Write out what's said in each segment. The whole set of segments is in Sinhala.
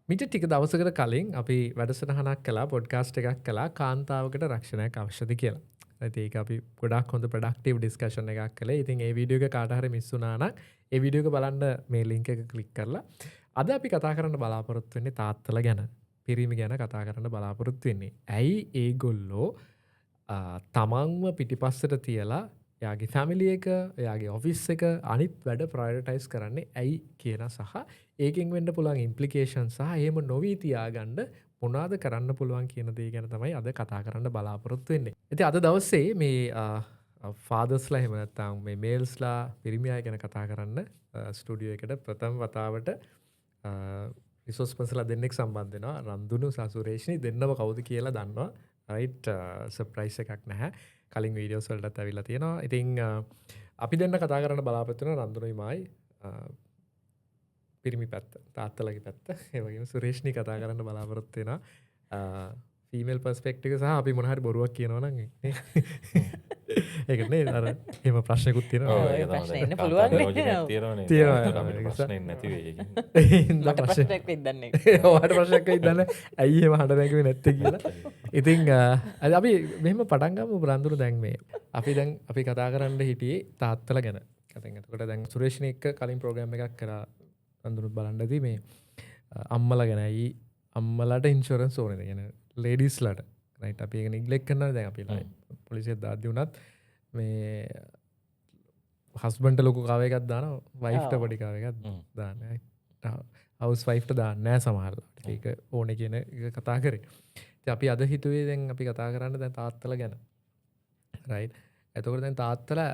මිට ටික දවසකට කලින් අපි වැඩසටහනක් කලා පොඩ්කාස්ට් එකක් කලා කාන්තාවකට රක්ෂණයක් අවශ්‍යද කියලා. ඒක අපි ගොඩක් හොඳ ප්‍රඩක්ටව ඩිස්කශන එකක් කළ ඉතින් ඒ විඩියෝක කාටහර මිස්සුනානක් ඒ විඩියෝක බලන්න මේ ලිංක එක කලික් කරලා අද අපි කතා කරන්න බලාපොරොත්තු වෙන්නේ තාත්තල ගැන පිරිමි ගැන කතා කරන්න බලාපොරොත්තු වෙන්නේ. ඇයි ඒගොල්ලෝ තමන්ව පිටිපස්සට තියලා යාගේ ෆැමිලිය එක යාගේ ඔෆිස් එක අනිත් වැඩ ප්‍රයිටයිස් කරන්නේ ඇයි කියන සහ ඒකෙන් වෙන්න පුළුවන් ඉම්පලිකේෂන් සහ එහෙම නොවී තියාගන්න මොනාද කරන්න පුළුවන් කියන දේ ගැන තමයි අද කතා කරන්න බලාපොරොත්තු වෙන්නේ. ඉතින් අද දවසේ මේ ෆාදර්ස්ලා එහෙම නැත්නම් මේ මේල්ස්ලා පිරිමි අය ගැන කතා කරන්න ස්ටුඩියෝ එකට ප්‍රථම වතාවට රිසෝස් පර්සන්ලා දෙන්නෙක් සම්බන්ධ වෙනවා. රන්දුනු සහ සුරේෂ්නි දෙන්නම කවුද කියලා දන්නවා. රයිට් සර්ප්‍රයිස් එකක් නැහැ. කලින් වීඩියෝස් වලටත් ඇවිල්ලා තියෙනවා. ඉතින් අපි දෙන්න කතා කරන්න බලාපොරොත්තු වෙන රන්දුනුයිමයි පිරිමි පැත්ත තාත්තලගේ පැත්ත ඒ වගේම සුරේෂ්නි කතා කරන්න බලාපොරොත්තු වෙනවා. ෆීමේල් පර්ස්පෙක්ටිව් එක සහ අපි මොන හරි බොරුවක් කියනවා නම් ඒක නේ අර එහෙම ප්‍රශ්නකුත් තියෙනවා. ඒක ප්‍රශ්න ඉන්න පුළුවන් නේ. තියෙනවා. ප්‍රශ්න නැති වෙයි. මට ප්‍රශ්නයක් වෙද්දන්නේ. ඔයාලට ප්‍රශ්නයක් වෙද්දන්න ඇයි එහෙම හඬ නැගුවේ නැත්තේ කියලා. ඉතින් අද අපි මෙහෙම පටන් ගමු බ්‍රන්දුරු දැන් මේ අපි කතා කරන්න හිටියේ තාත්තලා ගැන. ඉතින් එතකොට දැන් සුරේෂ්නි එක්ක කලින් ප්‍රෝග්‍රෑම් එකක් කරා රන්දුරුත් බලන්නදී මේ අම්මලා ගැනයි අම්මලාට ඉන්ෂුරන්ස් ඕනේද කියන ලේඩීස්ලාට රයිට් අපි ඒක නිග්ලෙක්ට් කරනවා දැන් අපි පොලිසියට දාද්දි උනත් මේ හස්බන්ඩ්ට ලොකු කාව එකක් දානවා වයිෆ්ට පොඩි කාව එකක් දාන්නේ හවුස් වයිෆ්ට දාන්නේ නැහැ සමහරවිට ඒක ඕනේ කියන එක කතා කරේ. ඉතින් අපි අද හිතුවේ දැන් අපි කතා කරන්න දැන් තාත්තලා ගැන රයිට්. එතකොට දැන් තාත්තලා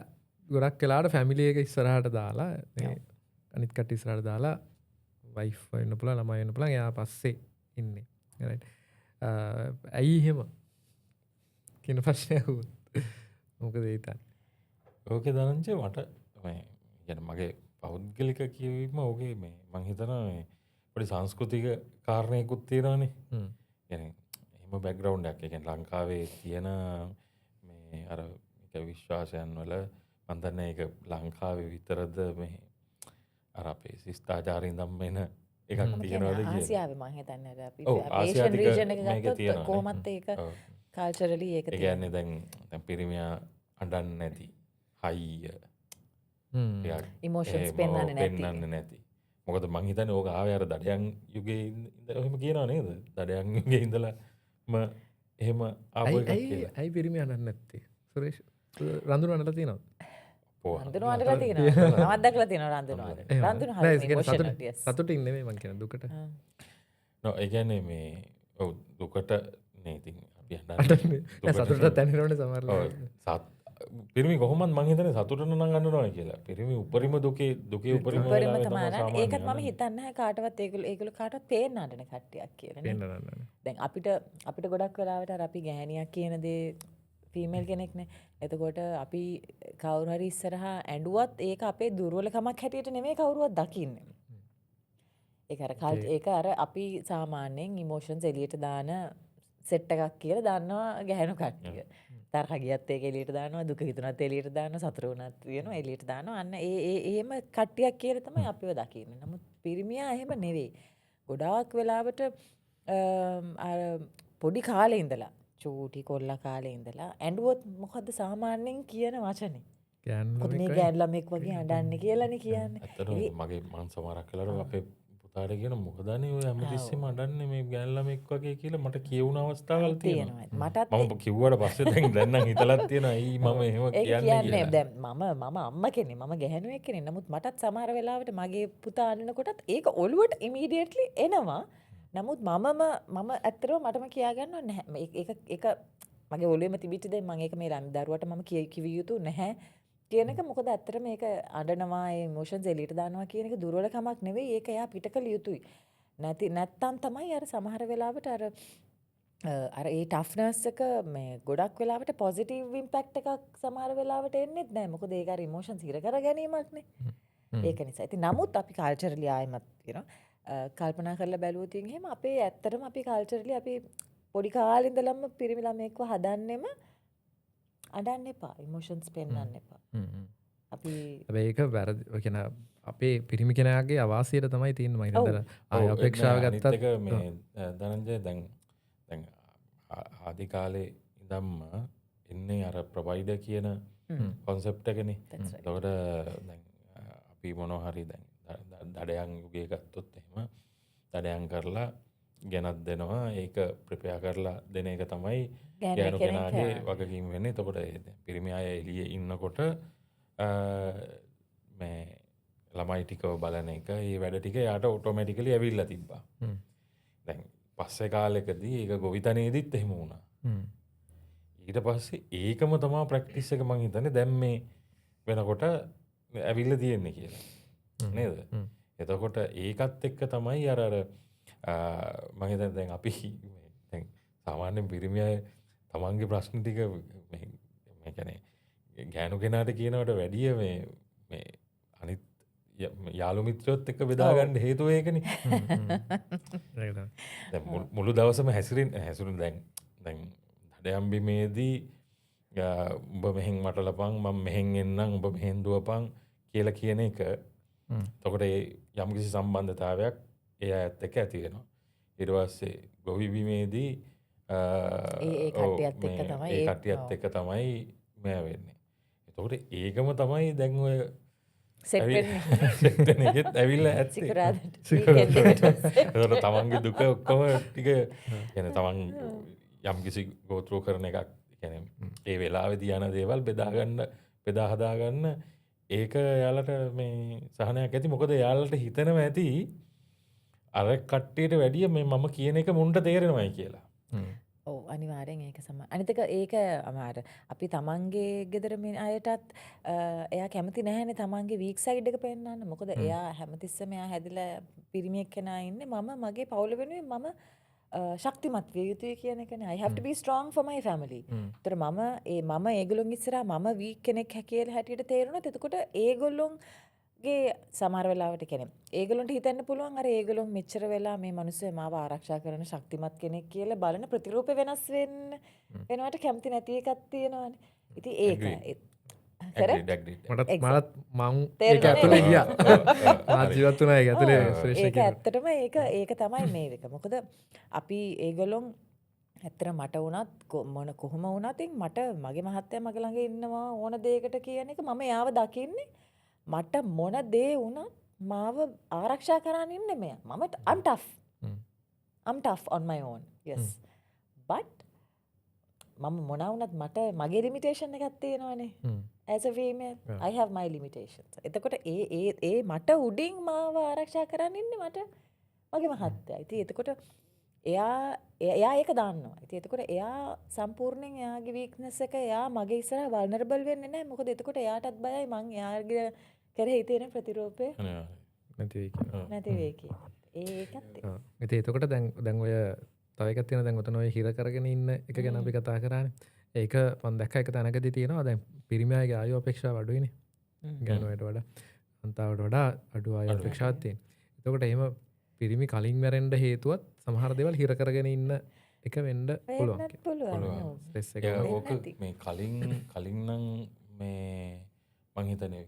ගොඩක් වෙලාවට ෆැමිලි එක ඉස්සරහට දාලා අනිත් කට්ටිය ඉස්සරහට දාලා වයිෆ් වෙන්න පුළුවන් ළමයි වෙන්න පුළුවන් එයා පස්සේ ඉන්නේ රයිට්. ඇයි එහෙම කියන ප්‍රශ්නය අහුවොත් මොකද ඒ හිතන්නේ? ඕකේ ධනංජය මට මේ يعني මගේ පෞද්ගලික කියවීම ඕකේ මේ මං හිතනවා මේ පොඩි සංස්කෘතික කාරණයකුත් තියෙනවානේ. يعني එහෙම බෑග්ග්‍රවුන්ඩ් එකක්. ඒ කියන්නේ ලංකාවේ තියෙන මේ අර එක විශ්වාසයන් වල මන් දන්නේ ඒක ලංකාවේ විතරද මේ අර අපේ ශිෂ්ටාචාරයෙන් නම් එන එකක් තියෙනවද කියලා. ආසියාවේ මම හිතන්නේ අර අපි ආසියාතික ඒෂියන් රීජන් එක මේක ගත්තොත් කොහොමත් ඒක කල්චරලි ඒක ඒ කියන්නේ දැන් පිරිමියා අඬන්නේ නැති හයිය ඉමෝෂන්ස් පෙන්වන්නේ නැති. මොකද මං හිතන්නේ ඕක ආවේ අර දඩයන් යුගයේ ඉඳලා එහෙම කියනවා නේද? දඩයන් යුගයේ ඉඳලාම එහෙම ආපු එකක් කියලා. ඇයි පිරිමි අඬන්නේ නැත්තේ? සුරේෂ් රන්දුන අඬලා තියෙනවද? රන්දුන අඬලා තියෙනවා. මමත් දැකලා තියෙනවා රන්දුන. රන්දුන හරියට ඉමෝෂනල් yes. සතුටින් නෙමෙයි මං කියන්නේ දුකට. නෝ ඒ කියන්නේ මේ ඔව් දුකට නේ ඉතින් අපි අඬන්නේ. සතුටට දැනෙනවනේ සමහරවිට. පිරිමි කොහොමද මං හිතන්නේ සතුටට නම් අඬනවා කියලා. පිරිමි උපරිම දුකේ උපරිම වෙලාවේ තමයි ඒකත් මම හිතන්නේ නැහැ කාටවත් ඒගොල්ලෝ කාටවත් පේන්න අඬන කට්ටියක් කියලා නේ. දැන් අපිට ගොඩක් වෙලාවට අර අපි ගෑණියක් කියන දේ ෆීමේල් කෙනෙක්නේ. එතකොට අපි කවුරු හරි ඉස්සරහා ඇඬුවත් ඒක අපේ දුර්වලකමක් හැටියට නෙමෙයි කවුරුවත් දකින්නේ. ඒක අර අපි සාමාන්‍යයෙන් ඉමෝෂන්ස් එළියට දාන සෙට් එකක් කියලා දන්නවා ගැහැණු කට්ටිය. තරහ ගියත් ඒක එළියට දානවා, දුක හිතුණත් එළියට දානවා, සතුට වුණත් වෙනවා එළියට දානවා. අන්න එහෙම කට්ටියක් කියලා තමයි අපිව දකින්නේ. නමුත් පිරිමියා එහෙම නෙවෙයි. ගොඩාක් වෙලාවට අර පොඩි කාලේ ඉඳලා චූටි කොල්ලා කාලේ ඉඳලා ඇඬුවොත් මොකද්ද සාමාන්‍යයෙන් කියන වචනේ? මේ ගෑන් ළමෙක් වගේ අඬන්නේ කියලානේ කියන්නේ. ඇත්තටම මගේ මං සමහරක් වෙලාවට අපේ පුතාට කියන මොකදනේ ඔය හැමතිස්සෙම අඬන්නේ මේ ගෑන් ළමෙක් වගේ කියලා මට කියවුන අවස්ථාවල් තියෙනවා. මම කිව්වට පස්සේ දැන් නම් හිතලත් තියෙනවා අයි මම එහෙම කියන්නේ කියලා. දැන් මම අම්මා කෙනෙක් මම ගැහණුවෙක් කෙනෙක්. නමුත් මටත් සමහර වෙලාවට මගේ පුතා අඬනකොටත් ඒක ඔළුවට ඉමීඩියට්ලි එනවා. නමුත් මම ඇත්තටම මටම කියා ගන්නව නැහැ. ඒක මගේ ඔළුවේම තිබිච්ච දේ මම ඒක මේ දරුවට මම කිවිය යුතු නැහැ කියන එක. මොකද ඇත්තටම මේක අඬනවා ඒ ඉමෝෂන්ස් එළියට දානවා කියන එක දුර්වලකමක් නෙවෙයි. ඒක එයා පිට කළ යුතුයි. නැත්තම් තමයි අර සමහර වෙලාවට අර ඒ ටෆ්නස් එක මේ ගොඩක් වෙලාවට පොසිටිව් ඉම්පැක්ට් එකක් සමහර වෙලාවට එන්නේත් නැහැ. මොකද ඒක අර ඉමෝෂන්ස් හිර කර ගැනීමක්නේ. ඒක නිසා. ඉතින් නමුත් අපි කල්චරලි ආයෙමත් කියනවා කල්පනා කරලා බැලුවොත් එහෙම අපේ ඇත්තටම අපි කල්චරලි අපි පොඩි කාලේ ඉඳලම පිරිමි ළමෙක්ව හදන්නෙම අඬන්න එපා ඉමෝෂන්ස් පෙන්වන්න එපා. අපි ඒක වැරදි කියන අපේ පිරිමි කෙනගේ අවාසියට තමයි තියන්න මහිතර ආය අපේක්ෂාව ගත්තත් අනිත් එක මේ ධනංජය දැන් ආදි කාලේ ඉඳම්ම එන්නේ අර ප්‍රොවයිඩර් කියන කොන්සෙප්ට් එකනේ. එතකොට දැන් අපි මොනවා හරි දැන් දඩයන් යුගයේ ගත්තොත් එහෙම දඩයන් කරලා ගෙනත් දෙනවා. ඒක ප්‍රිපෙයාර් කරලා දෙන එක තමයි ගෑනු කෙනාගේ වගකීම වෙන්නේ. එතකොට පිරිමි අය එළියේ ඉන්නකොට මේ ළමයි ටිකව බලන එක ඒ වැඩ ටික යාට ඔටෝමැටිකලි ඇවිල්ලා තිබ්බා. දැන් පස්සේ කාලෙකදී ඒක ගොවිතැනේදීත් එහෙම වුණා. ඊට පස්සේ ඒකම තමා ප්‍රැක්ටිස් එක මං හිතන්නේ දැන් මේ වෙනකොට ඇවිල්ලා තියෙන්නේ කියලා. නේද? එතකොට ඒකත් එක්ක තමයි අර මම හිතන්නේ දැන් අපි දැන් සාමාන්‍යයෙන් පිරිමි අය තමන්ගේ ප්‍රශ්න ටික මේ කියන්නේ ගෑනු කෙනාට කියනවට වැඩිය මේ අනිත් යාළු මිත්‍රයොත් එක්ක බෙදා ගන්න හේතුව ඒකනේ. දැන් මුළු දවසම හැසිරුණ දැන් දඩයම් බිමේදී උඹ මෙහෙන් මට ලපන් මම මෙහෙන් එන්නම් උඹ මෙහෙන් දුවපන් කියලා කියන එක. එතකොට ඒ යම්කිසි සම්බන්ධතාවයක් ඒ අයත් එක්ක ඇති වෙනවා. ඊට පස්සේ ගොවි බිමේදී ඒ කට්ටියත් එක්ක තමයි මේ වෙන්නේ. එතකොට ඒකම තමයි දැන් ඔය සෙට්ටනෙත් ඇවිල්ලා ඇත්තේ. එතකොට තමන්ගේ දුක ඔක්කොම ටික يعني තමන් යම්කිසි ගෝත්‍රෝ කරන එකක් يعني ඒ වෙලාවේදී යන දේවල් බෙදා හදා ගන්න ඒක යාලට මේ සහනයක් ඇති. මොකද යාලට හිතනවා ඇති අර කට්ටියට වැඩිය මේ මම කියන එක මුන්ට තේරෙනවයි කියලා. ඔව් අනිවාර්යෙන් ඒක සම අනිතක ඒක අමාර අපි තමන්ගේ ගෙදර මේ අයටත් එයා කැමති නැහැනේ තමන්ගේ වීක් සයිඩ් එක පෙන්නන්න. මොකද එයා හැමතිස්සෙම එයා හැදිලා පිරිමියෙක් කෙනා ඉන්නේ මම මගේ පවුල වෙනුවෙන් මම ශක්තිමත් විය යුතුයි කියන එකනේ. I have to be strong for my family. ඒතර මම ඒගොල්ලොන් ඉස්සරහා මම වීක් කෙනෙක් හැකියලා හැටියට තේරුණොත් එතකොට ඒගොල්ලොන්ගේ සමහර වෙලාවට කියන්නේ ඒගොල්ලොන්ට හිතන්න පුළුවන් අර ඒගොල්ලොන් මෙච්චර වෙලා මේ මිනිස්සු මාව ආරක්ෂා කරන ශක්තිමත් කෙනෙක් කියලා බලන ප්‍රතිරූපේ වෙනස් වෙනවට කැමති නැති එකක් තියෙනවානේ. ඉතින් ඒක මටත් මං ඒක ඇතුලේ ගියා. මාත් ජීවත් වුණා ඒක ඇතුලේ ශ්‍රේෂ්ඨ ඒක ඇත්තටම ඒක තමයි මේ එක. මොකද අපි ඒගොල්ලොන් ඇත්තට මට වුණත් මොන කොහොම වුණත් මට මගේ මහත්තයා මගේ ළඟ ඉන්නවා ඕන දෙයකට කියන එක මම යාව දකින්නේ මට මොන දේ වුණත් මාව ආරක්ෂා කරන්න ඉන්නේ මෙයා. I'm tough on my own. Yes. But මම මොන වුණත් මට මගේ ලිමිටේෂන් එකක් තියෙනවානේ. As a female, I have my limitations. එතකොට ඒ මට උඩින් මාව ආරක්ෂා කරන්න ඉන්නේ මට මගේ මහත්තයා. ඉතින් එතකොට එයා ඒක දන්නවා. ඉතින් එතකොට එයා සම්පූර්ණයෙන් එයාගේ weakness එක එයා මගේ ඉස්සරහා vulnerable වෙන්නේ නැහැ. මොකද එතකොට එයාටත් බයයි මං එයාගේ කරේ තියෙන ප්‍රතිරූපේ නැති වෙයි කියලා. ඒකත් ඉතින් එතකොට දැන් ඔය තව එකක් තියෙනවා. දැන් ඔතන ඔය හිර කරගෙන ඉන්න එක ගැන අපි කතා කරානේ. ඒක මම දැක්ක එක තැනකදී තියෙනවා. දැන් පිරිමි අයගේ ආයු අපේක්ෂාව අඩුයිනේ. ගෑනුන්ට වඩා අන්තාවට වඩා අඩු ආයු අපේක්ෂාවක් තියෙනවා. එතකොට එහෙම පිරිමි කලින් මැරෙන්න හේතුවත් සමහර දේවල් හිර කරගෙන ඉන්න එක වෙන්න පුළුවන්. ස්ට්‍රෙස් එක ඕක මේ කලින් නම් මේ මං හිතන්නේ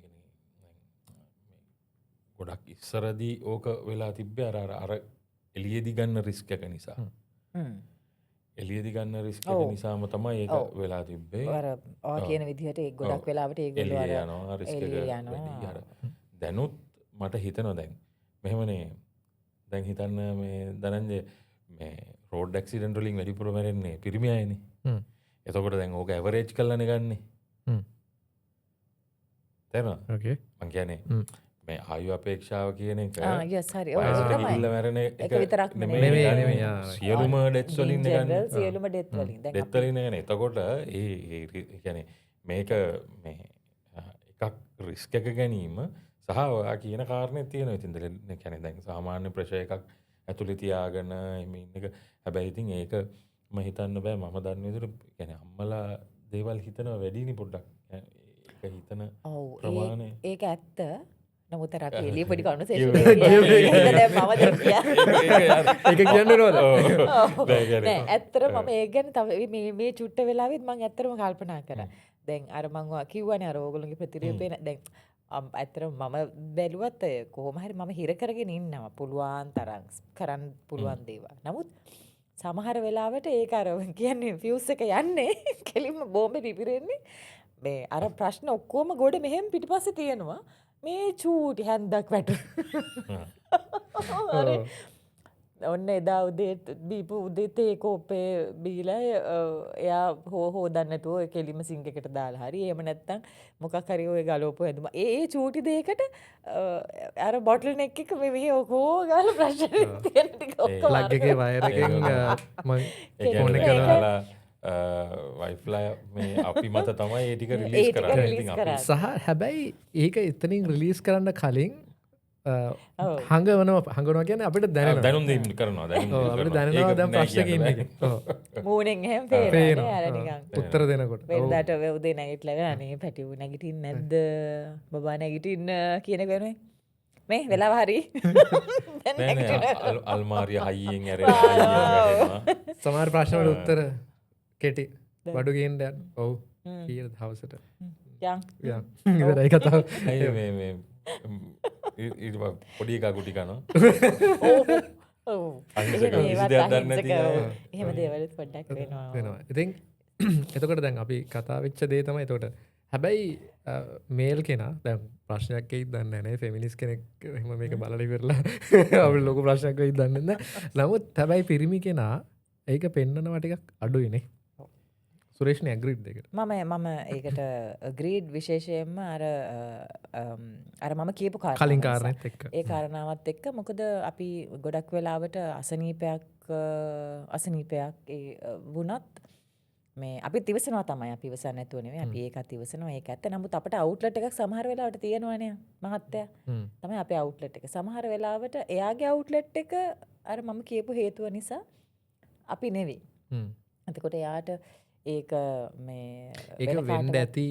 ගොඩක් ඉස්සරදී ඕක වෙලා තිබ්බේ අර එළියේදී ගන්න රිස්ක් එක නිසා. එළියේදී ගන්න රිස්ක් එක නිසාම තමයි ඒක වෙලා තිබ්බේ. අර කියන විදිහට ඒ ගොඩක් වෙලාවට ඒගොල්ලෝ අර යනවා රිස්ක් එක වැඩි. අර දැනුත් මට හිතෙනවා දැන් මෙහෙමනේ දැන් හිතන්න මේ ධනංජය මේ රෝඩ් ඇක්සිඩන්ට් වලින් වැඩිපුර මැරෙන්නේ පිරිමි අයනේ. එතකොට දැන් ඕක ඇවරේජ් කරලානේ ගන්නෙ. තේරෙනවද? ඕකේ. මං කියන්නේ මේ ආයු අපේක්ෂාව කියන එක yes හරි ඔය වයසට තමයි ගිහිල්ලා මැරෙන ඒක විතරක් නෙමෙයි. සියලුම ඩෙත්ස් වලින් ගන්න. සියලුම ඩෙත් වලින් දැන් ඩෙත් වලින් නේ. එතකොට ඒ කියන්නේ මේක මේ එකක් රිස්ක් එක ගැනීම සහ ඔයා කියන කාරණේ තියෙනවා. ඉතින් ඒ කියන්නේ දැන් සාමාන්‍ය ප්‍රෙෂර් එකක් ඇතුලේ තියාගෙන මේ ඉන්න එක. හැබැයි ඉතින් ඒක මම හිතන්න බෑ. මම දන්න විදිහට කියන්නේ අම්මලා දේවල් හිතනවා වැඩිනේ පොඩ්ඩක්. ඒක හිතන ප්‍රමාණය ඒක ඇත්ත. නමුත් අර අපි එළිය පොඩි කන්වර්සේෂන් එකක් දැන් මම දැන් ඒක කියන්නේ නෝද? නෑ ඇත්තටම මම ඒක ගැන තව මේ චුට්ට වෙලාවෙත් මම ඇත්තටම කල්පනා කරා. දැන් අර මම කිව්වනේ අර ඕගොල්ලෝගේ ප්‍රතිරූපේ දැන් ඇතර මම බැලුවත් කොහොමහරි මම හිර කරගෙන ඉන්නවා පුළුවන් තරම් කරන්න පුළුවන් දේවල්. නමුත් සමහර වෙලාවට ඒක අර කියන්නේ ෆියුස් එක යන්නේ කෙලින්ම බෝම්බේ පිපිරෙන්නේ මේ අර ප්‍රශ්න ඔක්කොම ගොඩ මෙහෙම පිටිපස්සේ තියෙනවා මේ චූටි හැන්දක් වැටුණා. ඔන්න එදා උදේ බීපු උදේ තේ කෝප්පේ බීලා එයා හොදන්න නැතුව කෙලිම සිංක් එකට දාලා හරි එහෙම නැත්නම් මොකක් හරි ඔය ගලවපු හැදුම ඒ චූටි දෙයකට අර බොටල් නෙක් එක මෙහි ඔකෝ ගාලා ප්‍රශ්න තියෙන ටික ඔක්කොම ප්ලග් එකේ වයර් එකෙන් මම ෆෝන් එක කරලා වයිෆ්ලා මේ අපි මත තමයි ඒ ටික රිලීස් කරන්නේ. ඉතින් අපි සහ හැබැයි ඒක එතනින් රිලීස් කරන්න කලින් හඟනවා කියන්නේ අපිට දැනෙනවා. දැනුම් දීම කරනවා. අපිට දැනෙනවා දැන් ප්‍රශ්නයක ඉන්නේ කියලා. මූණෙන් එහෙම පේනවා අර නිකන් උත්තර දෙනකොට. වෙනදාට ඔය උදේ නැගිටලා අනේ පැටි නැගිටින්නේ නැද්ද බබා නැගිටින්න කියන එක වෙනුවේ මේ වෙලාව හරි අල්මාරිය හයියෙන් ඇරෙනවා. සමහර ප්‍රශ්න වලට උත්තර කෙටි බඩු ගේන්න යන්න. ඔව්. කීයද හවසට? යන් ඉවරයි කතාව. මේ පොඩි එකා ගුටි කනවා. එහෙම දේවල් පොඩ්ඩක් වෙනවා. ඉතින් එතකොට දැන් අපි කතා වෙච්ච දේ තමයි එතකොට. හැබැයි මේල් කෙනා දැන් ප්‍රශ්නයක් එයි දන්නේ නැහැ. ෆෙමිනිස්ට් කෙනෙක් එහෙම මේක බලලා ඉවරලා අපිට ලොකු ප්‍රශ්නයක් වෙයි දන්නේ නැහැ. නමුත් හැබැයි පිරිමි කෙනා ඒක පෙන්නනවා ටිකක් අඩුයිනේ. සුරේෂ්ණ ඇග්‍රීඩ් දෙකට. මම ඒකට ග්‍රීඩ් විශේෂයෙන්ම අර මම කියපු කලින් කාරණෙත් එක්ක. ඒ කාරණාවත් එක්ක මොකද අපි ගොඩක් වෙලාවට අසනීපයක් ඒ වුණත් මේ අපි ඉවසනවා තමයි. අපි ඉවසන්නේ නැතුව නෙවෙයි. අපි ඒකත් ඉවසනවා. ඒක ඇත්ත. නමුත් අපිට අවුට්ලට් එකක් සමහර වෙලාවට තියෙනවනේ මහත්තයා. තමයි අපේ අවුට්ලට් එක. සමහර වෙලාවට එයාගේ අවුට්ලට් එක අර මම කියපු හේතුව නිසා අපි නෙවෙයි. එතකොට එයාට ඒක මේ ඒක වෙන්න ඇති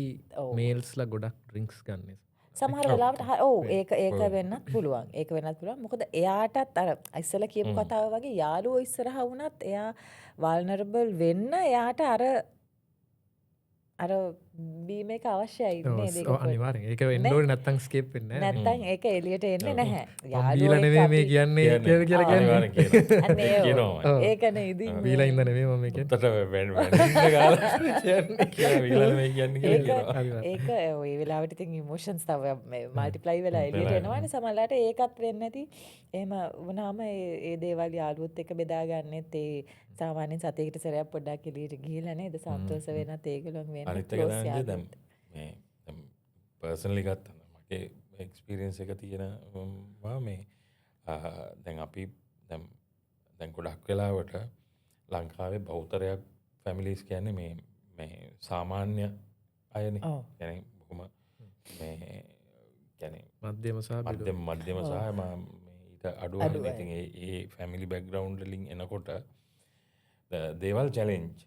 මේල්ස්ලා ගොඩක් ඩ්‍රින්ක්ස් ගන්න. සමහර වෙලාවට ඒක වෙන්නත් පුළුවන්. ඒක වෙන්නත් පුළුවන්. මොකද එයාටත් අර ඉස්සෙල්ලා කියපු කතාව වගේ යාළුවෝ ඉස්සරහා වුණත් එයා වල්නරබල් වෙන්න එයාට අර බීම එක අවශ්‍යයි නේද? අනිවාර්යෙන්. ඒක වෙන්න ඕනේ නැත්තම් ස්කේප් වෙන්නේ නැහැ. නැත්තම් ඒක එළියට එන්නේ නැහැ. බීලා නෙමෙයි මේ කියන්නේ කියලා අනිවාර්යෙන් කියනවා. ඒකනේ ඉතින් බීලා ඉඳ නෙමෙයි මම කියන්නේ. උත්තර වෙන්න ගාලා කියන්නේ බීලා නෙමෙයි කියන්නේ කියලා. ඒක ওই වෙලාවට ඉතින් ඉමෝෂන්ස් තව මල්ටිප්ලයි වෙලා එළියට එනවනේ සමහරවිට ඒකත් වෙන්නේ නැති. එහෙම වුණාම ඒ දේවල් යාළුවොත් එක්ක බෙදා ගන්නෙත් ඒ සාමාන්‍යයෙන් සතේකට සැරයක් පොඩ්ඩක් එළියට ගිහිල්ලා නේද සන්තෝෂ වෙනත් ඒගොල්ලන් වෙන අනිත් එක දැන් දැන් මේ පර්සනලි ගත්තා මගේ එක්ස්පීරියන්ස් එක තියෙනවා මේ දැන් අපි දැන් ගොඩක් වෙලාවට ලංකාවේ බහුතරයක් ෆැමිලිස් කියන්නේ මේ සාමාන්‍ය අයනේ. يعني බොහොම මේ يعني මධ්‍යම සහ ඊට අඩු ඉතින් ඒ ෆැමිලි බෑග්ග්‍රවුන්ඩ් වලින් එනකොට දේවල් චැලෙන්ජ්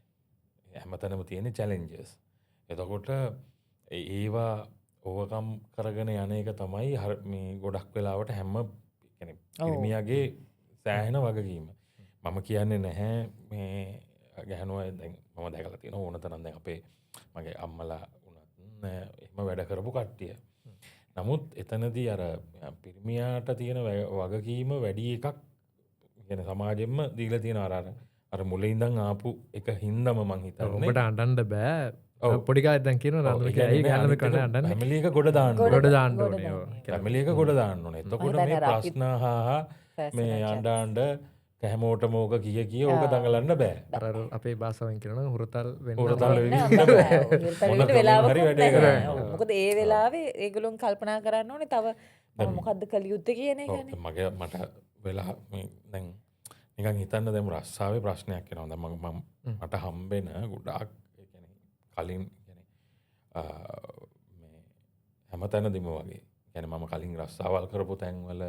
හැමතැනම තියෙන චැලෙන්ජස්. එතකොට ඒවා ඕවකම් කරගෙන යන එක තමයි මේ ගොඩක් වෙලාවට හැම පිරිමියගේ සෑහෙන වගකීම. මම කියන්නේ නැහැ මේ ගැහනුව දැන් මම දැකලා තියෙන ඕන තරම් දැන් අපේ මගේ අම්මලා වුණත් එහෙම වැඩ කරපු කට්ටිය. නමුත් එතනදී අර පිරිමියාට තියෙන වගකීම වැඩි එකක් කියන්නේ සමාජෙන්න දීලා තියෙන අර මුලින් ඉඳන් ආපු එක හින්දාම මං හිතන්නේ ඔබට අඬන්න බෑ. පොඩි කාලේ දැන් කියනවා නන්දු කියලා ඇයි ගහන්න කන අඬන්නේ. ෆැමිලි එක ගොඩ දාන්න ඕනේ. ෆැමිලි එක ගොඩ දාන්න ඕනේ. එතකොට මේ ප්‍රශ්න මේ අඬ කැමෝටම ඕක කිය ඕක දඟලන්න බෑ. අර අපේ භාෂාවෙන් කියනවා හුරතල් වෙන්න. මොකද ඒ වෙලාවේ ඒගොල්ලෝ කල්පනා කරන්න ඕනේ තව මොකද්ද කළ යුත්තේ කියන එක නේ. මට වෙලා දැන් නිකන් හිතන්න දැන් රස්සාවේ ප්‍රශ්නයක් එනවා. දැන් මම මට හම්බෙන ගොඩාක් ඒ කියන්නේ කලින් කියන්නේ මේ හැමතැනදීම වගේ. කියන්නේ මම කලින් රස්සාවල් කරපු තැන්වල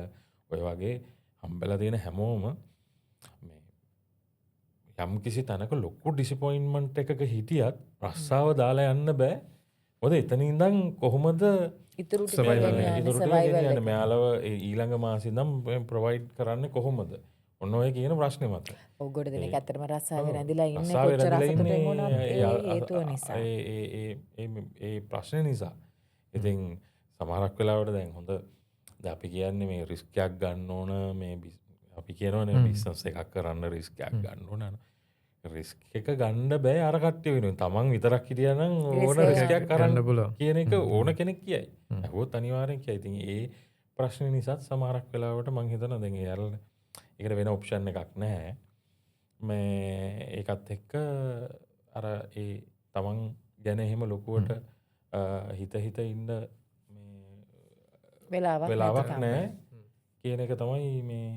ඔය වගේ හම්බෙලා තියෙන හැමෝම මේ යම් කිසි තැනක ලොකු ඩිසපොයින්ට්මන්ට් එකක හිටියත් රස්සාව දාලා යන්න බෑ. මොකද එතන ඉඳන් කොහොමද ඉතුරු ටික මෙයාලව ඊළඟ මාසෙ ඉඳන් ප්‍රොවයිඩ් කරන්නේ කොහොමද? ඔන්න ඔය කියන ප්‍රශ්නේ මත. ඔව් ගොඩ දෙනෙක් ඇත්තටම රස්සාවේ රැඳිලා ඉන්නේ කොච්චර අසතුටින් වුණත් ඒ හේතුව නිසා. ඒ ප්‍රශ්නේ නිසා. ඉතින් සමහරක් වෙලාවට දැන් හොඳ අපි කියන්නේ මේ රිස්කයක් ගන්න ඕන මේ අපි කියනවන බිස්නස් එකක් කරන්න රිස්කයක් ගන්න ඕන රිස්ක එක ගණ්ඩ බෑ අර කට්ටය වෙන තමන් විතරක් හිටියනම් ඕන රිස්කයක් කරන්න පුළුවන්. කියන එක ඕන කෙනෙක් කියයි ඇහොත් අනිවාරෙන් කිය ඉතින් ඒ ප්‍රශ්න නිසාත් සමහරක් වෙලාවට මං හිතන දෙ යරල එකට වෙන ඔප්ෂන් එකක් නැහැ මේ ඒකත් එක්ක අර ඒ තමන් ගැන එහෙම ලොකුවට හිත ඉන්න වෙලාවක් නෑ කියන එක තමයි මේ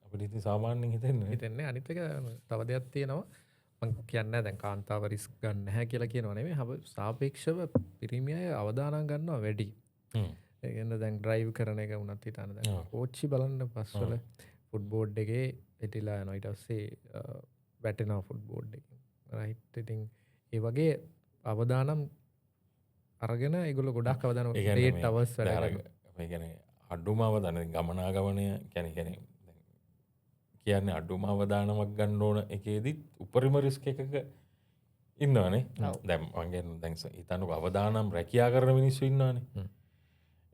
අපිට ඉතින් සාමාන්‍යයෙන් හිතෙන්නේ අනිත් එක තව දෙයක් තියෙනවා මම කියන්නේ දැන් කාන්තාව රිස්ක් ගන්න නැහැ කියලා කියනවා නෙමෙයි සාපේක්ෂව පිරිමි අය අවදානම් ගන්නවා වැඩි. ඒ කියන්නේ දැන් ඩ්‍රයිව් කරන එක වුණත් හිතන්න දැන් කෝච්චි බලන්න බස්වල ෆුට් බෝඩ් එකේ එටිලා යනවා ඊට පස්සේ වැටෙනවා ෆුට් බෝඩ් එකෙන්. රයිට් ඉතින් ඒ වගේ අවදානම් අරගෙන ඒගොල්ලෝ ගොඩක් අවදානම් 8 hours වැඩ කරනවා. මේ කියන්නේ අඩුම අවදාන ගමනාගමනය කියන්නේ කියන්නේ අඩුම අවදානමක් ගන්න ඕන එකේදීත් උපරිම රිස්ක් එකක ඉන්නවනේ. දැන් මං කියන්නේ දැන් හිතන්නකො අවදානම් රැකියා කරන මිනිස්සු ඉන්නවනේ.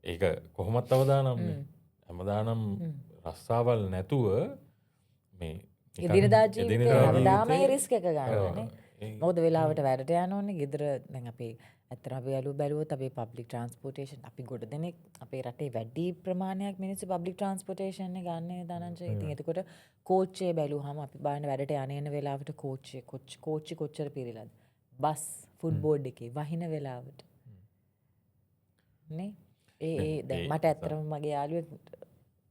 ඒක කොහොමත් අවදානම්නේ. හැමදානම් රස්සාවල් නැතුව මේ එදිනදා ජීවිතේ හැමදාම රිස්ක් එක ගන්නවානේ. මොකද වෙලාවට වැඩට යන්න ඕනේ. ගෙදර දැන් අපි ඇත්තටම අපි බැලුවොත් අපේ පබ්ලික් ට්‍රාන්ස්පෝර්ටේෂන් අපි ගොඩ දෙනෙක් අපේ රටේ වැඩි ප්‍රමාණයක් මිනිස්සු පබ්ලික් ට්‍රාන්ස්පෝර්ටේෂන් එක ගන්න දනංජය. ඉතින් එතකොට කෝච්චිය බැලුවාම අපි බලන්න වැඩට යන වෙලාවට කෝච්චි කොච්චර පිරිලාද? බස් ෆුඩ් බෝඩ් එකේ වහින වෙලාවට. නේ? ඒ දැන් මට ඇත්තටම මගේ යාළුවෙක්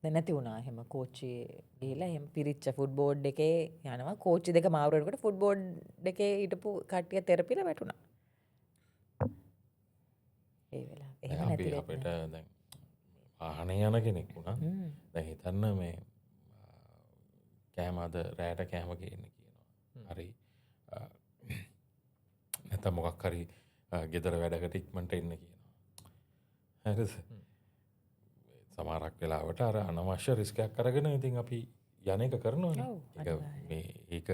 දැන් නැති වුණා එහෙම කෝච්චියේ ගිහලා එහෙම පිරිච්ච ෆුඩ් බෝඩ් එකේ යනවා කෝච්චි දෙක මාරු වෙනකොට ෆුඩ් බෝඩ් එකේ හිටපු කට්ටිය තෙරපිලා වැටුණා. ඒ වෙලාව එහෙම නැති අපිට දැන් වාහනේ යන කෙනෙක් වුණා. දැන් හිතන්න මේ කෑම අද රැයට කෑම ගේන්න කියනවා. හරි. නැත්නම් මොකක් හරි ගෙදර වැඩකට ඉක්මනට එන්න කියනවා. හරිද? සමහරක් වෙලාවට අර අනවශ්‍ය රිස්ක් එකක් අරගෙන ඉතින් අපි යන එක කරනවානේ. ඒක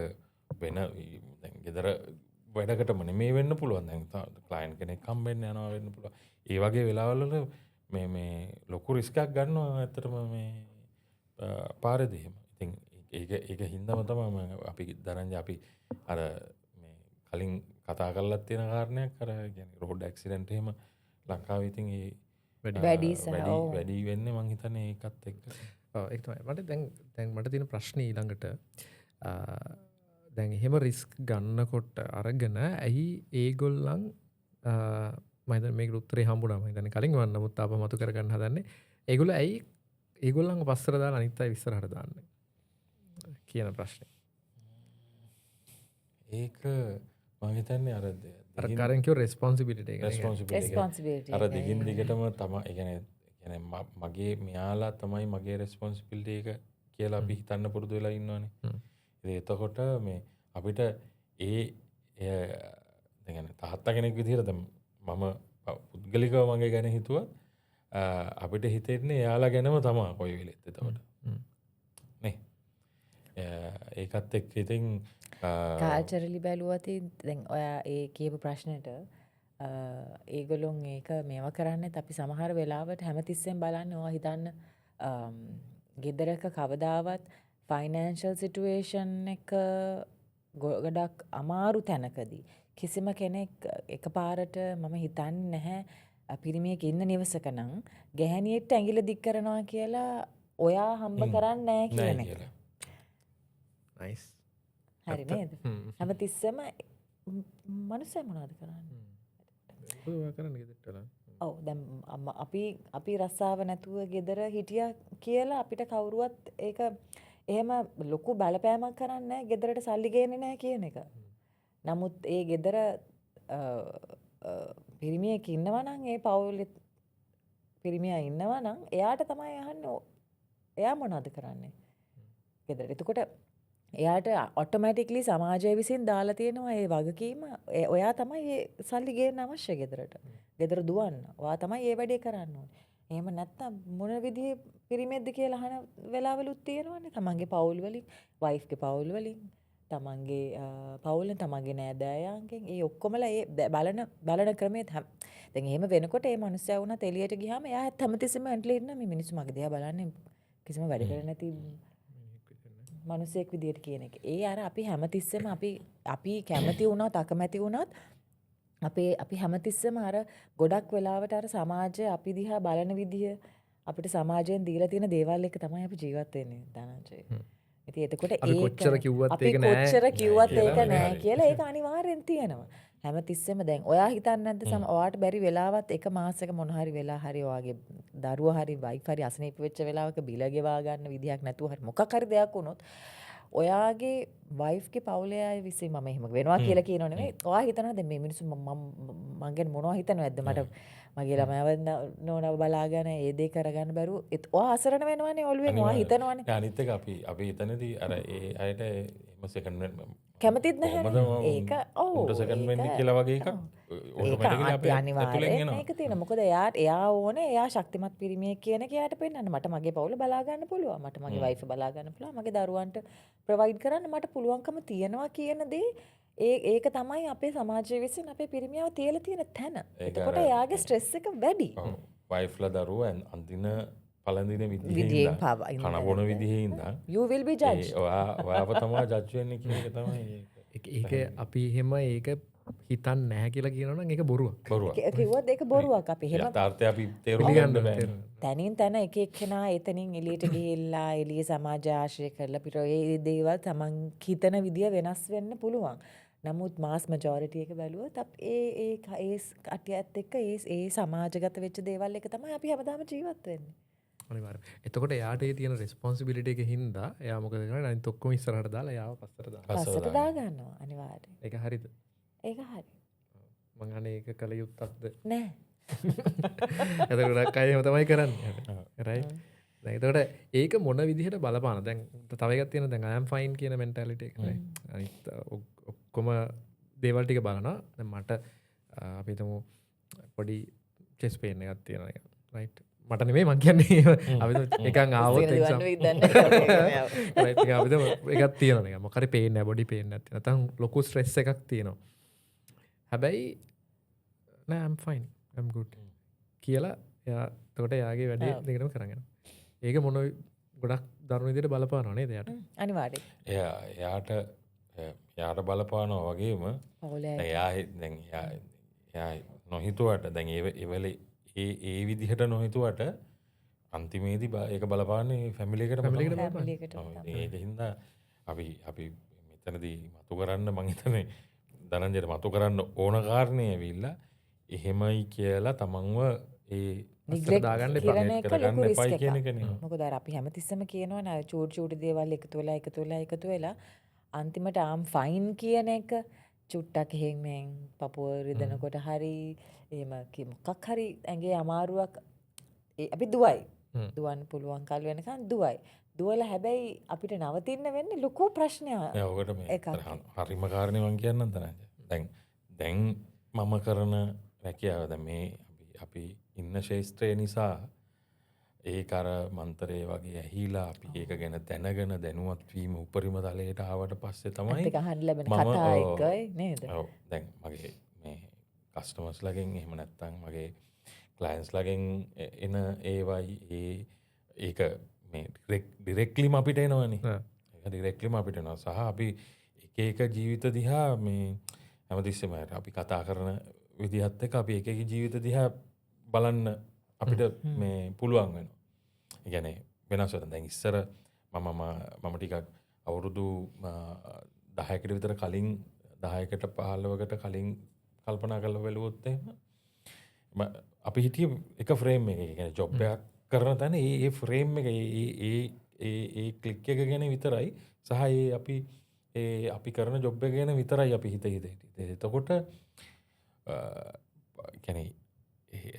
වෙන දැන් ගෙදර වැඩකටම නෙමෙයි වෙන්න පුළුවන්. දැන් ක්ලයන්ට් කෙනෙක් හම්බෙන්න යනවා වෙන්න පුළුවන්. ඒ වගේ වෙලාවල මේ ලොකු රිස්ක් එකක් ගන්නවා ඇත්තටම මේ පාරේදී එහෙම. ඉතින් ඒක හින්දාම තමයි අපි දරන්නේ අපි අර මේ කලින් කතා කරලා තියෙන කාරණයක් අර කියන්නේ රෝඩ් ඇක්සිඩන්ට් එහෙම ලංකාවේ ඉතින් ඒ වැඩි වෙන්නේ මං හිතන්නේ ඒකත් එක්ක. ඔව් ඒක තමයි. දැන් මට තියෙන ප්‍රශ්නේ ඊළඟට දැන් එහෙම රිස්ක් ගන්නකොට අරගෙන ඇයි ඒගොල්ලන් මම හිතන්නේ මේකට උත්තරේ හම්බුණා මම හිතන්නේ කලින් වන්න නමුත් ආපහු මතු කරගන්න හදන්නේ. ඒගොල්ලෝ ඇයි ඒගොල්ලන්ව පස්සට දාලා අනිත් අය ඉස්සරහට දාන්නේ කියන ප්‍රශ්නේ. ඒක මම හිතන්නේ අර කරන් කියෝ රෙස්පොන්සිබිලිටි එක. රෙස්පොන්සිබිලිටි. අර දිගින් දිගටම තමයි ඒ කියන්නේ මගේ මෙයාලා තමයි මගේ රෙස්පොන්සිබිලිටි එක කියලා අපි හිතන්න පුරුදු වෙලා ඉන්නවනේ. ඉතින් එතකොට මේ අපිට දැන් තාත්තා කෙනෙක් විදිහට මම පුද්ගලිකව මගේ ගැන හිතුවත් අපිට හිතෙන්නේ එයාලා ගැනම තමයි කොයි වෙලෙත් එතකොට. නේ. ඒකත් එක්ක ඉතින් කාල්චරලි බැලුවත් දැන් ඔයා ඒ කියපු ප්‍රශ්නෙට ඒගොල්ලොන් ඒක මේව කරන්නේත් අපි සමහර වෙලාවට හැමතිස්සෙම බලන්නේ ඔයා හිතන්න ගෙදරක කවදාවත් ෆයිනෑන්ෂල් සිටුේෂන් එක ගොඩක් අමාරු තැනකදී කිසිම කෙනෙක් එකපාරට මම හිතන්නේ නැහැ පිරිමියෙක් ඉන්න නිවසක නම් ගැහණියෙක්ට ඇඟිල්ල දික් කරනවා කියලා ඔයා හම්බ කරන්නේ නැහැ කියන එක. නයිස්. හරි නේද? හැමතිස්සෙම මනුස්සය මොනවද කරන්නේ? ඔය කරන්නේ ගෙදරට වෙලා. ඔව් දැන් අපි රස්සාව නැතුව ගෙදර හිටියා කියලා අපිට කවුරුවත් ඒක එහෙම ලොකු බලපෑමක් කරන්නේ නැහැ ගෙදරට සල්ලි ගේන්නේ නැහැ කියන එක. නමුත් ඒ ගෙදර පිරිමියෙක් ඉන්නවා නම් ඒ පවුලේ පිරිමියා ඉන්නවා නම් එයාට තමයි අහන්නේ එයා මොනවද කරන්නේ ගෙදර. එතකොට එයාට ඔටෝමැටික්ලි සමාජය විසින් දාලා තියෙනවා ඒ වගකීම ඔයා තමයි ඒ සල්ලි ගේන්න අවශ්‍ය ගෙදරට. ගෙදර දුවන්න. ඔයා තමයි ඒ වැඩේ කරන්න ඕනේ. එහෙම නැත්තම් මොන විදිහේ පිරිමෙද්ද කියලා අහන වෙලාවලුත් තියෙනවනේ. තමන්ගේ පවුල් වලින්, වයිෆ්ගේ පවුල් වලින්, තමන්ගේ පවුලෙන් තමන්ගේ නෑදෑයන්ගෙන් ඒ ඔක්කොමලා ඒ බලන ක්‍රමේ දැන් එහෙම වෙනකොට ඒ මනුස්සයා වුණත් එළියට ගියාම එයා හැමතිස්සෙම ඇන්ට්ලි ඉන්න මේ මිනිස්සු මගේ දිහා බලන්නේ කිසිම වැඩ කරන්නේ නැති මනුස්සයෙක් විදියට කියන එක. ඒ අර අපි හැමතිස්සෙම අපි කැමති වුණත් අකමැති වුණත් අපි හැමතිස්සෙම අර ගොඩක් වෙලාවට අර සමාජය අපි දිහා බලන විදිය අපිට සමාජයෙන් දීලා තියෙන දේවල් එක තමයි අපි ජීවත් වෙන්නේ ධනංජය. ඉතින් එතකොට අපි කොච්චර කිව්වත් අපි ඒක නෑ කොච්චර කිව්වත් ඒක නෑ කියලා ඒක අනිවාර්යෙන් තියෙනවා. හැමතිස්සෙම දැන් ඔයා හිතන්නේ නැද්ද ඔයාට බැරි වෙලාවත් එක මාසෙක මොන හරි වෙලා හරි ඔයාගේ දරුවා හරි වයිෆ් හරි අසනීප වෙච්ච වෙලාවක බිල ගෙවා ගන්න විදියක් නැතුව හරි මොකක් හරි දෙයක් වුණොත් ඔයාගේ වයිෆ්ගේ පවුලේ අය විසින් මම එහෙම වෙනවා කියලා කියනෝ නෙමෙයි. ඔයා හිතනවාද මේ මිනිස්සු මං ගැන මොනවා හිතනවද මට මගේ ළමයාව නෝනව බලාගෙන ඒ දේ කරගන්න බැරුව ඔයා අසරණ වෙනවනේ ඔළුවෙන් ඔයා හිතනවනේ. අනිත් එක අපි එතනදී අර ඒ අයට එහෙම සෙකන්ඩ් කැමතිත් නැහැ. ඒක ඔව් සෙකන්ඩ් වෙන්න කියලා වගේ එකක් ඔටෝමැටිකලි අපේ ඇතුලෙන් එනවා. ඒක තියෙන. මොකද එයා ඕනේ එයා ශක්තිමත් පිරිමියෙක් කියන එක එයාට පෙන්නන්න. මට මගේ පවුල බලා ගන්න පුළුවන්. මට මගේ වයිෆ් බලා ගන්න පුළුවන්. මගේ දරුවන්ට ප්‍රොවයිඩ් කරන්න මට පුළුවන්කම තියෙනවා කියන දේ ඒක තමයි අපේ සමාජය විසින් අපේ පිරිමියව තියලා තියෙන තැන. එතකොට එයාගේ ස්ට්‍රෙස් එක වැඩි. වයිෆ්ලා දරුවෝ අන්තිම පළඳින විදිහෙන් කන බොන විදිහේ ඉඳන් you will be judged. ඔයාව තමයි ජජ් වෙන්නේ කියන එක තමයි ඒක අපි එහෙම ඒක හිතන්නේ නැහැ කියලා කියනවනම් ඒක බොරුවක්. කිව්වොත් ඒක බොරුවක්. අපි එහෙම යථාර්ථය අපි තේරුම් ගන්න බෑ. තනින් තන එක එක්කෙනා එතනින් එළියට ගිහිල්ලා එළිය සමාජ ආශ්‍රය කරලා පිට ඒ දේවල් තමන් හිතන විදිය වෙනස් වෙන්න පුළුවන්. නමුත් මාස් මැජොරිටි එක බැලුවොත් ඒ කටියත් එක්ක ඒ සමාජගත වෙච්ච දේවල් එක තමයි අපි හැමදාම ජීවත් වෙන්නේ. අනිවාර්යයෙන්. එතකොට එයාට ඒ තියෙන රෙස්පොන්සිබිලිටි එක හින්දා එයා මොකද කරන්නේ? අනිත් ඔක්කොම ඉස්සරහට දාලා එයාව පස්සට දානවා. පස්සට දා ගන්නවා අනිවාර්යයෙන්. ඒක හරිද? ඒක හරි. මං අනේ ඒක කල යුත්තක්ද? නෑ. එතකොට අය එහෙම තමයි කරන්නේ. රයිට්. දැන් එතකොට ඒක මොන විදිහට බලපාන? දැන් තව එකක් තියෙනවා දැන් I am fine කියන මෙන්ටැලිටි එක නේ. අනිත් ඔක්කොම දේවල් ටික බලනවා. දැන් මට අපි හිතමු පොඩි චෙස් පේන් එකක් තියෙනවා නේද? රයිට්. මට නෙමෙයි මං කියන්නේ අපි එකන් ආවොත් එක්සම් රයිට් එක අපිට එකක් තියෙනවා නේද? මොකක් හරි පේන් නැහැ බොඩි පේන් නැති. නැත්නම් ලොකු ස්ට්‍රෙස් එකක් තියෙනවා. හැබැයි නෑ I'm fine I'm good කියලා එයා එතකොට එයාගේ වැඩේ දෙකටම කරගෙන යනවා. ඒක මොන ගොඩක් දරුණු විදිහට බලපානවා නේද එයාට? අනිවාර්යයෙන්. එයාට බලපානවා වගේම එයා නොහිතුවට දැන් ඒ විදිහට නොහිතුවට අන්තිමේදී ඒක බලපාන්නේ ෆැමිලි එකට. ඒක හින්දා අපි මෙතනදී මතු කරන්න මං හිතන්නේ ධනංජයට මතු කරන්න ඕන කාරණේ ඇවිල්ලා එහෙමයි කියලා තමන්ව දාගන්න කරගන්න එපයි කියන එකනේ. මොකද අර අපි හැමතිස්සෙම කියනවනේ චූටි දේවල් එකතු වෙලා අන්තිමට ආම් ෆයින් කියන එක චුට්ටක් එහෙම පපුව රිදෙනකොට හරි එහෙම මොකක් හරි ඇඟේ අමාරුවක් අපි දුවයි. දුවන්න පුළුවන් කල් වෙනකන් දුවයි. දුවලා හැබැයි අපිට නවතින්න වෙන්නේ ලොකු ප්‍රශ්නයක්. ඔකට මේ හරිම කාරණේ මං කියන්නම් දැන් මම කරන රැකියාව දැන් මේ අපි ඉන්න ශේෂ්ත්‍රය නිසා ඒක අර මන්තරේ වගේ ඇහිලා අපි ඒක ගැන දැනගෙන දැනුවත් වීම උපරිම තලයට ආවට පස්සේ තමයි ඒක අහන්න ලැබෙන කතා එකයි නේද? ඔව් දැන් මගේ මේ කස්ටමර්ස්ලාගෙන් එහෙම නැත්නම් මගේ ක්ලයන්ට්ස්ලාගෙන් එන ඒවයි ඒක මේ ඩිරෙක්ට්ලිම අපිට එනවනේ. ඒක ඩිරෙක්ට්ලිම අපිට එනවා සහ අපි එක ජීවිත දිහා මේ හැමතිස්සෙම අපි කතා කරන විදිහත් එක්ක අපි එක ජීවිත දිහා බලන්න අපිට මේ පුළුවන් වෙනවා. ඒ කියන්නේ වෙනස් වෙනවා. දැන් ඉස්සර මම ටිකක් අවුරුදු 10කට විතර කලින් 10කට 15කට කලින් කල්පනා කරලා බලුවොත් එහෙම අපි හිටියේ එක ෆ්‍රේම් එකක. ඒ කියන්නේ ජොබ් එකක් කරන තැන ඒ ෆ්‍රේම් එක ඒ ක්ලික් එක ගැන විතරයි සහ අපි කරන ජොබ් එක ගැන විතරයි අපි හිතේ. එතකොට කියන්නේ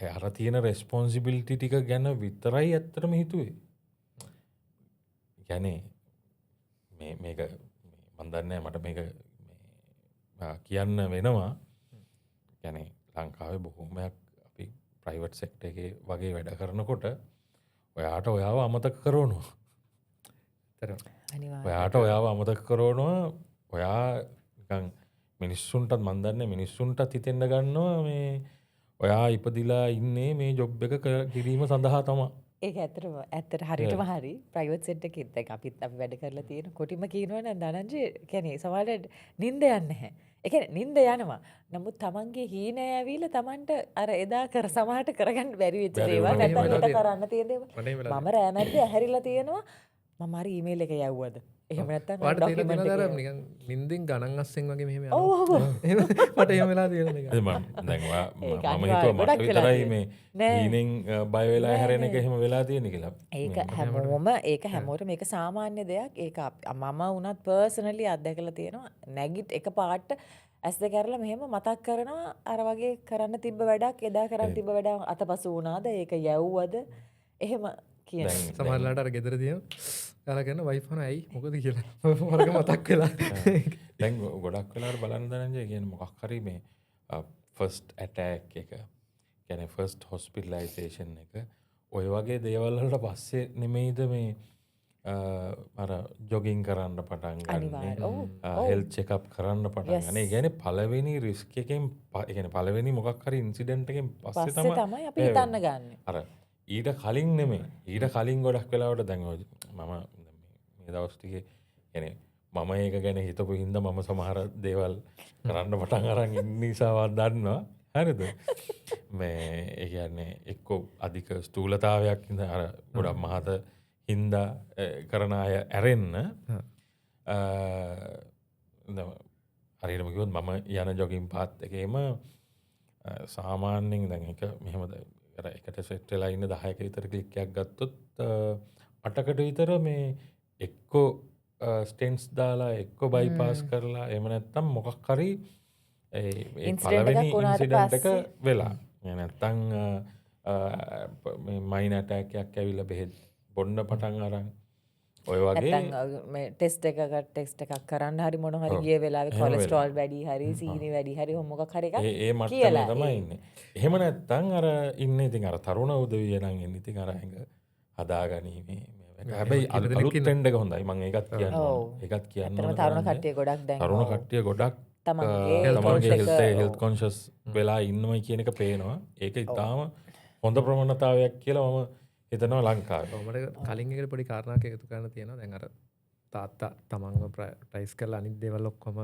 අර තියෙන රෙස්පොන්සිබිලිටි ටික ගැන විතරයි ඇත්තටම හිතුවේ. කියන්නේ මේක මන් දන්නේ මට මේක කියන්න වෙනවා. කියන්නේ ලංකාවේ බොහොමයක් අපි ප්‍රයිවට් සෙක්ටර් එකේ වගේ වැඩ කරනකොට ඔයාට ඔයාව අමතක කරනවා. ඔයාට ඔයාව අමතක කරනවා. ඔයා මිනිස්සුන්ටත් මන්දන්න මිනිස්සුන්ටත් හිතෙන්ඩ ගන්නවා මේ ඔයා ඉපදිලා ඉන්නේ මේ ජොබ් එක කිරීම සඳහා තමා ඒ ඇතරම ඇත්තට හරිටම හරි ප්‍රයිවට් සෙට් එකෙත් දැන් අපිත් අපි වැඩ කරලා තියෙන කොටිම කියනවනේ ධනංජය කියන්නේ සමහරවිට නිින්ද යන්නේ නැහැ. ඒ කියන්නේ නිින්ද යනවා. නමුත් Tamanගේ හීනය ඇවිල්ලා Tamanට අර එදා කර සමහරට කරගන්න බැරි වෙච්ච දේවල් නැත්නම් හෙට කරන්න තියෙන දේවල් මම රෑ මැද්දේ ඇහැරිලා තියෙනවා. මම හරි ඊමේල් එක යවුවද? එහෙම නැත්නම් වාට තියෙන document දර එක නිකන් නින්දින් ගණන් අස්සෙන් වගේ මෙහෙම ඔව් ඔව් මට එහෙම වෙලා තියෙන එක. ඒක මම හිතුව මට ගොඩක් වෙලා විතරයි මේ නෑ. හීනෙන් බය වෙලා හැරෙන එක එහෙම වෙලා තියෙන කියලා. ඒක හැමෝම ඒක හැමෝටම මේක සාමාන්‍ය දෙයක්. ඒක මම වුණත් පර්සනලි අත්දැකලා තියෙනවා. නැගිට එක පාට ඇස් දෙක අරලා මෙහෙම මතක් කරනවා අර වගේ කරන්න තිබ්බ වැඩක් එදා කරන්න තිබ්බ වැඩ අතපසු වුණාද ඒක යවුවද එහෙම කියන සමහරලාට අර ගෙදර තියෙන යාලා කියන වයිෆ් හන ඇයි මොකද කියලා මරක මතක් වෙලා දැන් ගොඩක් වෙලාවට බලන්න දනංජය කියන්නේ මොකක් හරි මේ ෆස්ට් ඇටැක් එක කියන්නේ ෆස්ට් හොස්පිටලයිසේෂන් එක ඔය වගේ දේවල් වලට පස්සේ නෙමෙයිද මේ අර ජොගින් කරන්න පටන් ගන්න හෙල්ත් චෙකප් කරන්න පටන් ගන්න. ඒ කියන්නේ පළවෙනි රිස්ක් එකෙන් ඒ කියන්නේ පළවෙනි මොකක් හරි ඉන්සිඩන්ට් එකෙන් පස්සේ තමයි අපි හිතන්න ගන්න. අර ඊට කලින් නෙමෙයි. ඊට කලින් ගොඩක් වෙලාවට දැන් මම මේ දවස් ටිකේ يعني මම ඒක ගැන හිතපු හින්දා මම සමහර දේවල් කරන්න පටන් අරන් ඉන්න නිසාවත් දන්නවා. හරිද? මේ ඒ කියන්නේ එක්ක අධික ස්ථූලතාවයක් ඉඳ අර ගොඩක් මහත හින්දා කරන අය ඇරෙන්න හරියටම කිව්වොත් මම යන ජොගින් පාත් එකේම සාමාන්‍යයෙන් දැන් එක මෙහෙමද අර එකට සෙට් වෙලා ඉන්න 10ක විතර ක්ලික් එකක් ගත්තොත් 8කට විතර මේ එක්කෝ ස්ටෙන්ස් දාලා එක්කෝ බයිපාස් කරලා එහෙම නැත්නම් මොකක් හරි ඒ පළවෙනි ඉන්සිඩන්ට් එක වෙලා නැත්නම් මේ මයින් ඇටැක් එකක් ඇවිල්ලා බෙහෙත් බොන්න පටන් අරන් ඔය වගේ නැත්නම් මේ ටෙස්ට් එකක් කරන්න හරි මොන හරි ගිය වෙලාවේ කොලෙස්ටරෝල් වැඩි හරි සීනි වැඩි හරි මොකක් හරි එකක් ඒ මට්ටම තමයි ඉන්නේ. එහෙම නැත්නම් අර ඉන්නේ ඉතින් අර තරුණ උදවිය නම් ඉන්නේ ඉතින් අර ඇඟ හදාගැනීමේ හැබැයි අලුත් ට්‍රෙන්ඩ් එක හොඳයි මම ඒකත් කියනවා. ඒකත් කියනවා. තරුණ කට්ටිය ගොඩක් දැන් තරුණ කට්ටිය ගොඩක් තමන්ගේ හෙල්ත් කොන්ෂස් වෙලා ඉන්නවයි කියන එක පේනවා. ඒක ඉතාම හොඳ ප්‍රවණතාවයක් කියලා මම හිතනවා ලංකාවේ. මට කලින් එකට පොඩි කාරණාවක් එකතු කරන්න තියෙනවා. දැන් අර තාත්තා තමන්ව ප්‍රයිස් කරලා අනිත් දේවල් ඔක්කොම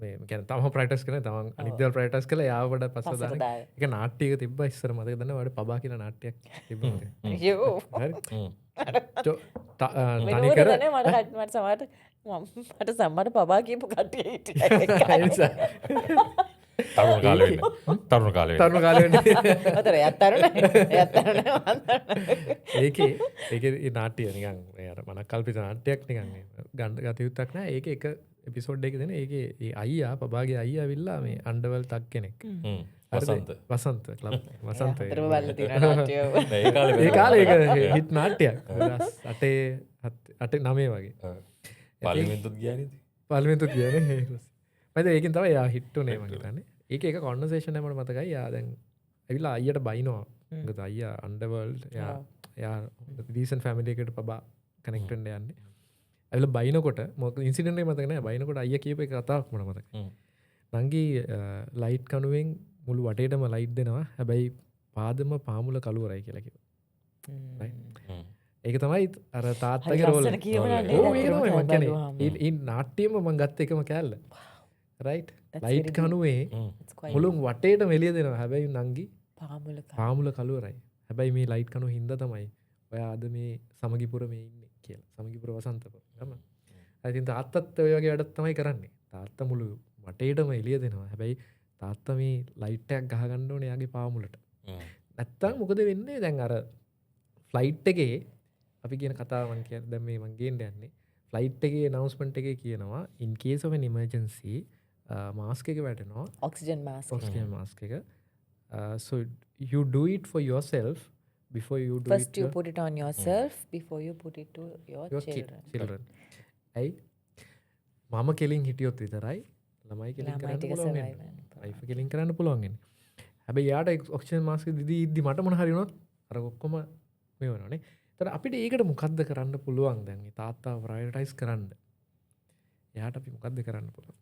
මේ කියන්නේ තමන් ප්‍රයිටයිස් කරලා තමන් අනිත් දේවල් ප්‍රයිටයිස් කරලා යාවට පස්සේ දාන ඒක නාට්‍යයක තිබ්බා ඉස්සර මතක දන්නවද? වඩ පබා කියන නාට්‍යයක් තිබ්බා. යෝ හරි. තනි කර මට සමහරට මට සම්මට පබා කියපු කට්ටිය හිටියා. තරුණ කාලේ වෙන්න. තරුණ කාලේ වෙන්න. තරුණ කාලේ වෙන්න. අතර එයත් තරුණ ඒකේ ඒ නාට්‍ය නිකන් අර මනක් කල්පිත නාට්‍යයක් නිකන් ගන්න ගත යුත්තක් නෑ. ඒකේ එක එපිසෝඩ් එකක දෙන ඒකේ ඒ අයියා පබාගේ අයියා ඇවිල්ලා මේ අන්ඩර්වර්ල්ඩ් තක් කෙනෙක්. වසන්ත ක්ලබ් වසන්ත අතරම බලලා තියෙන නාට්‍යය. ඒ කාලේ ඒක හිට් නාට්‍යයක්. 8 වගේ. පාර්ලිමේන්තුත් ගියා නේද? පාර්ලිමේන්තුත් ගියා නේ. මම ඒකෙන් තමයි යා හිට් උනේ මම හිතන්නේ. ඒක කොන්වර්සේෂන් එක මට මතකයි. යා දැන් ඇවිල්ලා අයියට බයිනවා. මොකද අයියා අන්ඩර්වර්ල්ඩ් යා ඩීසන්ට් ෆැමිලි එකකට පබා කනෙක්ට් වෙන්න යන්නේ. ඇවිල්ලා බයිනකොට මොකද ඉන්සිඩන්ට් එක මතක නෑ. බයිනකොට අයියා කියපු එක කතාවක් මට මතකයි. නංගී ලයිට් කණුවෙන් මුළු වටේටම ලයිට් දෙනවා. හැබැයි පාදම පාමුල කළුවරයි කියලා කිව්වා. ඒක තමයි අර තාත්තගේ රෝල්. ඒක තමයි මම කියන්නේ. ඒ නාට්‍යෙම මම ගත්ත එකම කෑල්ල. රයිට්. ලයිට් කණුවේ මුළුන් වටේටම එළිය දෙනවා. හැබැයි නංගි පාමුල කළුවරයි. හැබැයි මේ ලයිට් කණුව හින්දා තමයි ඔයා අද මේ සමගිපුර මේ ඉන්නේ කියලා. සමගිපුර වසන්තපුර. තමයි. ඉතින් තාත්තත් ඔය වගේ වැඩක් තමයි කරන්නේ. තාත්තා මුළු වටේටම එළිය දෙනවා. හැබැයි තාත්තා මේ ලයිට් එකක් ගහගන්න ඕනේ යාගේ පාමුලට. නැත්තම් මොකද වෙන්නේ? දැන් අර ෆ්ලයිට් එකේ අපි කියන කතාව මම කියන්නේ දැන් මේ මම ගේන්න යන්නේ. ෆ්ලයිට් එකේ announcement එකේ කියනවා in case of an emergency mask එක වැටෙනවා. ඔක්සිජන් මාස්ක් එක. So you do it for yourself before you do first you put it on yourself before you put it to your children. ඇයි? මම කෙලින් හිටියොත් විතරයි ළමයි කෙලින් කරන්න පුළුවන්. වයිෆ් කෙලින් කරන්න පුළුවන් වෙන්නේ. හැබැයි යාට ඔක්සිජන් මාස්ක් දීදී ඉද්දි මට මොන හරි වුණොත් අර ඔක්කොම මේ වෙනවනේ. ඒතර අපිට ඒකට මොකද්ද කරන්න පුළුවන් දැන් මේ තාත්තා ප්‍රයොරිටයිස් කරන්න. එයාට අපි මොකක්ද කරන්න පුළුවන්?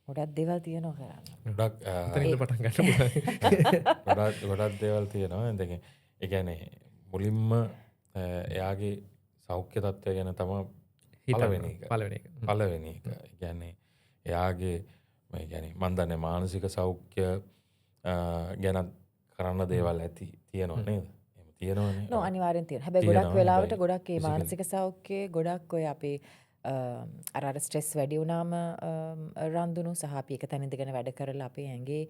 ගොඩක් දේවල් තියෙනවා කරන්න. ගොඩක් එතනින්ද පටන් ගන්න පුළුවන්. ගොඩක් දේවල් තියෙනවා. දෙක ඒ කියන්නේ මුලින්ම එයාගේ සෞඛ්‍ය තත්ත්වය ගැන තමයි පළවෙනි එක. පළවෙනි එක. ඒ කියන්නේ එයාගේ මේ කියන්නේ මන් දන්නේ මානසික සෞඛ්‍ය ගැන කරන්න දේවල් ඇති තියෙනවා නේද? එහෙම තියෙනවනේ. නෝ අනිවාර්යෙන් තියෙනවා. හැබැයි ගොඩක් වෙලාවට ගොඩක් මේ මානසික සෞඛ්‍යයේ ගොඩක් ඔය අපේ අර ස්ට්‍රෙස් වැඩි වුණාම රන්දුණු සහ අපි එක තැන ඉඳගෙන වැඩ කරලා අපේ ඇඟේ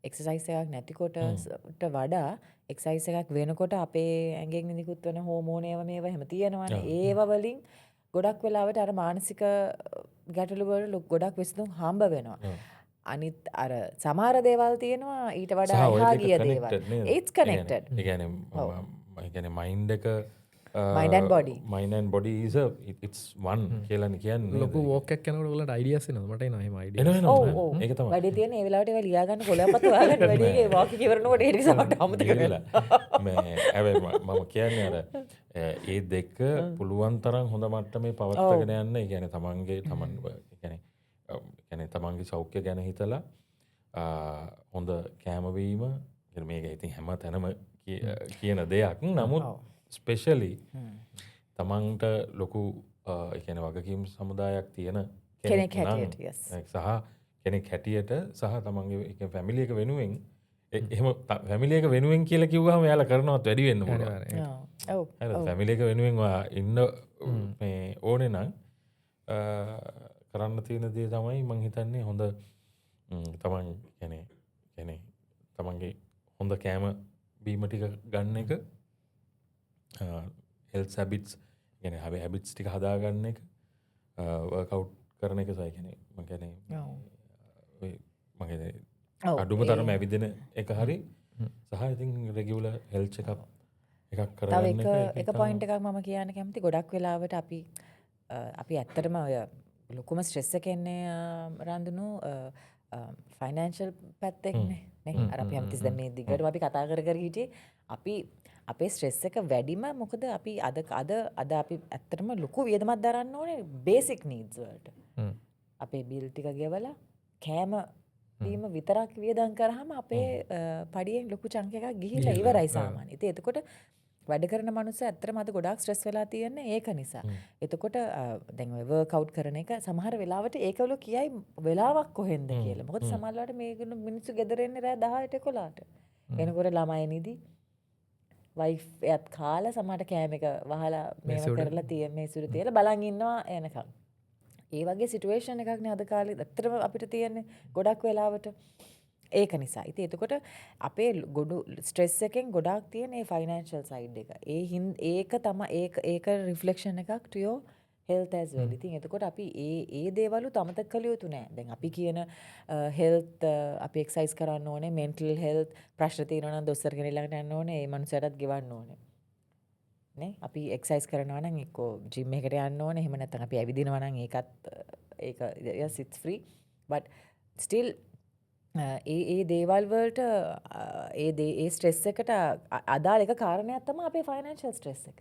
එක්සර්සයිස් එකක් නැතිකොටට වඩා එක්සර්සයිස් එකක් වෙනකොට අපේ ඇඟෙන් නිකුත් වෙන හෝමෝන ඒවා මේවා එහෙම තියෙනවානේ. ඒවා වලින් ගොඩක් වෙලාවට අර මානසික ගැටලු වල ගොඩක් විසඳුම් හම්බ වෙනවා. අනිත් අර සමහර දේවල් තියෙනවා ඊට වඩා එහා ගිය දේවල්. It's connected. ඒ කියන්නේ මයින්ඩ් එක mind and body is it's one කියලා කියන්නේ. ලොකු වෝක් එකක් යනකොට ඔයාලට අයිඩියාස් එනවා. මට එනවා එහෙම අයිඩියා. එනවා. ඒක තමයි. වැඩි තියෙන ඒ වෙලාවට ඒවා ලියා ගන්න කොලපත් හොයාගන්න වැඩි එකේ වාක් එක ඉවරනකොට ඒ නිසා මට අමතක වෙලා. මේ හැබැයි මම කියන්නේ අර ඒ දෙක පුළුවන් තරම් හොඳ මට්ටමේ පවත්වාගෙන යන්න. ඒ කියන්නේ තමන්ගේ සෞඛ්‍ය ගැන හිතලා හොඳ කෑමවීම මේක ඉතින් හැම තැනම කියන දෙයක්. නමුත් ස්පෙෂලි තමන්ට ලොකු එකන වගකීම් සමුදායක් තියෙන කෙනෙක් හැටියට සහ කෙනෙක් හැටියට සහ තමන්ගේ පැමිලි එක වෙනුවෙන් එහෙම පැමිලි එක වෙනුවෙන් කියලා කිව්වහම එයාලා කරනවත් වැඩි වෙන්න පුළුවන්. පැමිලි එක වෙනුවෙන් ඉන්න මේ ඕනේ නම් කරන්න තියෙන දේ තමයි මං හිතන්නේ හොඳ තමන් කියන්නේ තමන්ගේ හොඳ කෑම බීම ටික ගන්න එක, හෙල්ත් හැබිට්ස් කියන්නේ හැබිට්ස් ටික හදාගන්න එක, වර්ක්අවුට් කරන එක සයි කියන්නේ මම කියන්නේ ඔය මගේ අඩුම තරම ඇවිදින එක හරි සහ ඉතින් රෙගියුලර් හෙල්ත් චෙකප් එකක් කරගන්න එක පොයින්ට් එකක් මම කියන්න කැමති. ගොඩක් වෙලාවට අපි ඇත්තටම ඔය ලොකුම ස්ට්‍රෙස් එක එන්නේ රඳුණු ෆයිනෑන්ෂල් පැත්තෙන්නේ නේ. අර අපි හැමතිස්සෙම දැන් මේ දිගටම අපි කතා කර හිටියේ අපි අපේ ස්ට්‍රෙස් එක වැඩිම මොකද අපි අද අපි ඇත්තටම ලොකු වියදමක් දරන්න ඕනේ බේසික් නීඩ්ස් වලට. අපේ බිල් ටික ගෙවලා කෑම බීම විතරක් වියදම් කරාම අපේ පඩියෙන් ලොකු චංක් එකක් ගිහිල්ලා ඉවරයි සාමාන්‍යයෙන්. ඉතින් එතකොට වැඩ කරන මනුස්සය ඇත්තටම අද ගොඩාක් ස්ට්‍රෙස් වෙලා තියෙන්නේ ඒක නිසා. එතකොට දැන් ඔය වර්ක් අවුට් කරන එක සමහර වෙලාවට ඒකවල කියයි වෙලාවක් කොහෙන්ද කියලා. මොකද සමහර වෙලාවට මේගොල්ලෝ මිනිස්සු ගෙදර එන්නේ රෑ 10ට 11ට. එනකොට ළමයි නිදි වයිෆ් එයත් කාලා සමහරට කෑම එක වහලා මේව කරලා තියෙන මේසුරු තියලා බලන් ඉන්නවා එනකම්. ඒ වගේ සිටුේෂන් එකක් නේ අද කාලේ ඇත්තටම අපිට තියෙන්නේ ගොඩක් වෙලාවට. ඒක නිසා. ඉතින් එතකොට අපේ ගොඩ ස්ට්‍රෙස් එකෙන් ගොඩාක් තියෙන මේ ෆයිනෑන්ෂල් සයිඩ් එක. ඒක තමයි ඒක රිෆ්ලෙක්ෂන් එකක් to your health as well. ඉතින් එතකොට අපි ඒ දේවලුත් අමතක කළ යුතු නෑ. දැන් අපි කියන health අපි එක්සර්සයිස් කරන්න ඕනේ, mental health ප්‍රශ්න තියෙනවා නම් දොස්තර කෙනෙක් ළඟට යන්න ඕනේ, ඒ මනුස්සයාටත් ගෙවන්න ඕනේ. නේ? අපි එක්සර්සයිස් කරනවා නම් එක්කෝ ජිම් එකකට යන්න ඕනේ. එහෙම නැත්නම් අපි ඇවිදිනවා නම් ඒක yes it's free but still ඒ දේවල් වලට ඒ ස්ට්‍රෙස් එකට අදාළ එක කාරණයක් තමයි අපේ ෆයිනෑන්ෂල් ස්ට්‍රෙස් එක.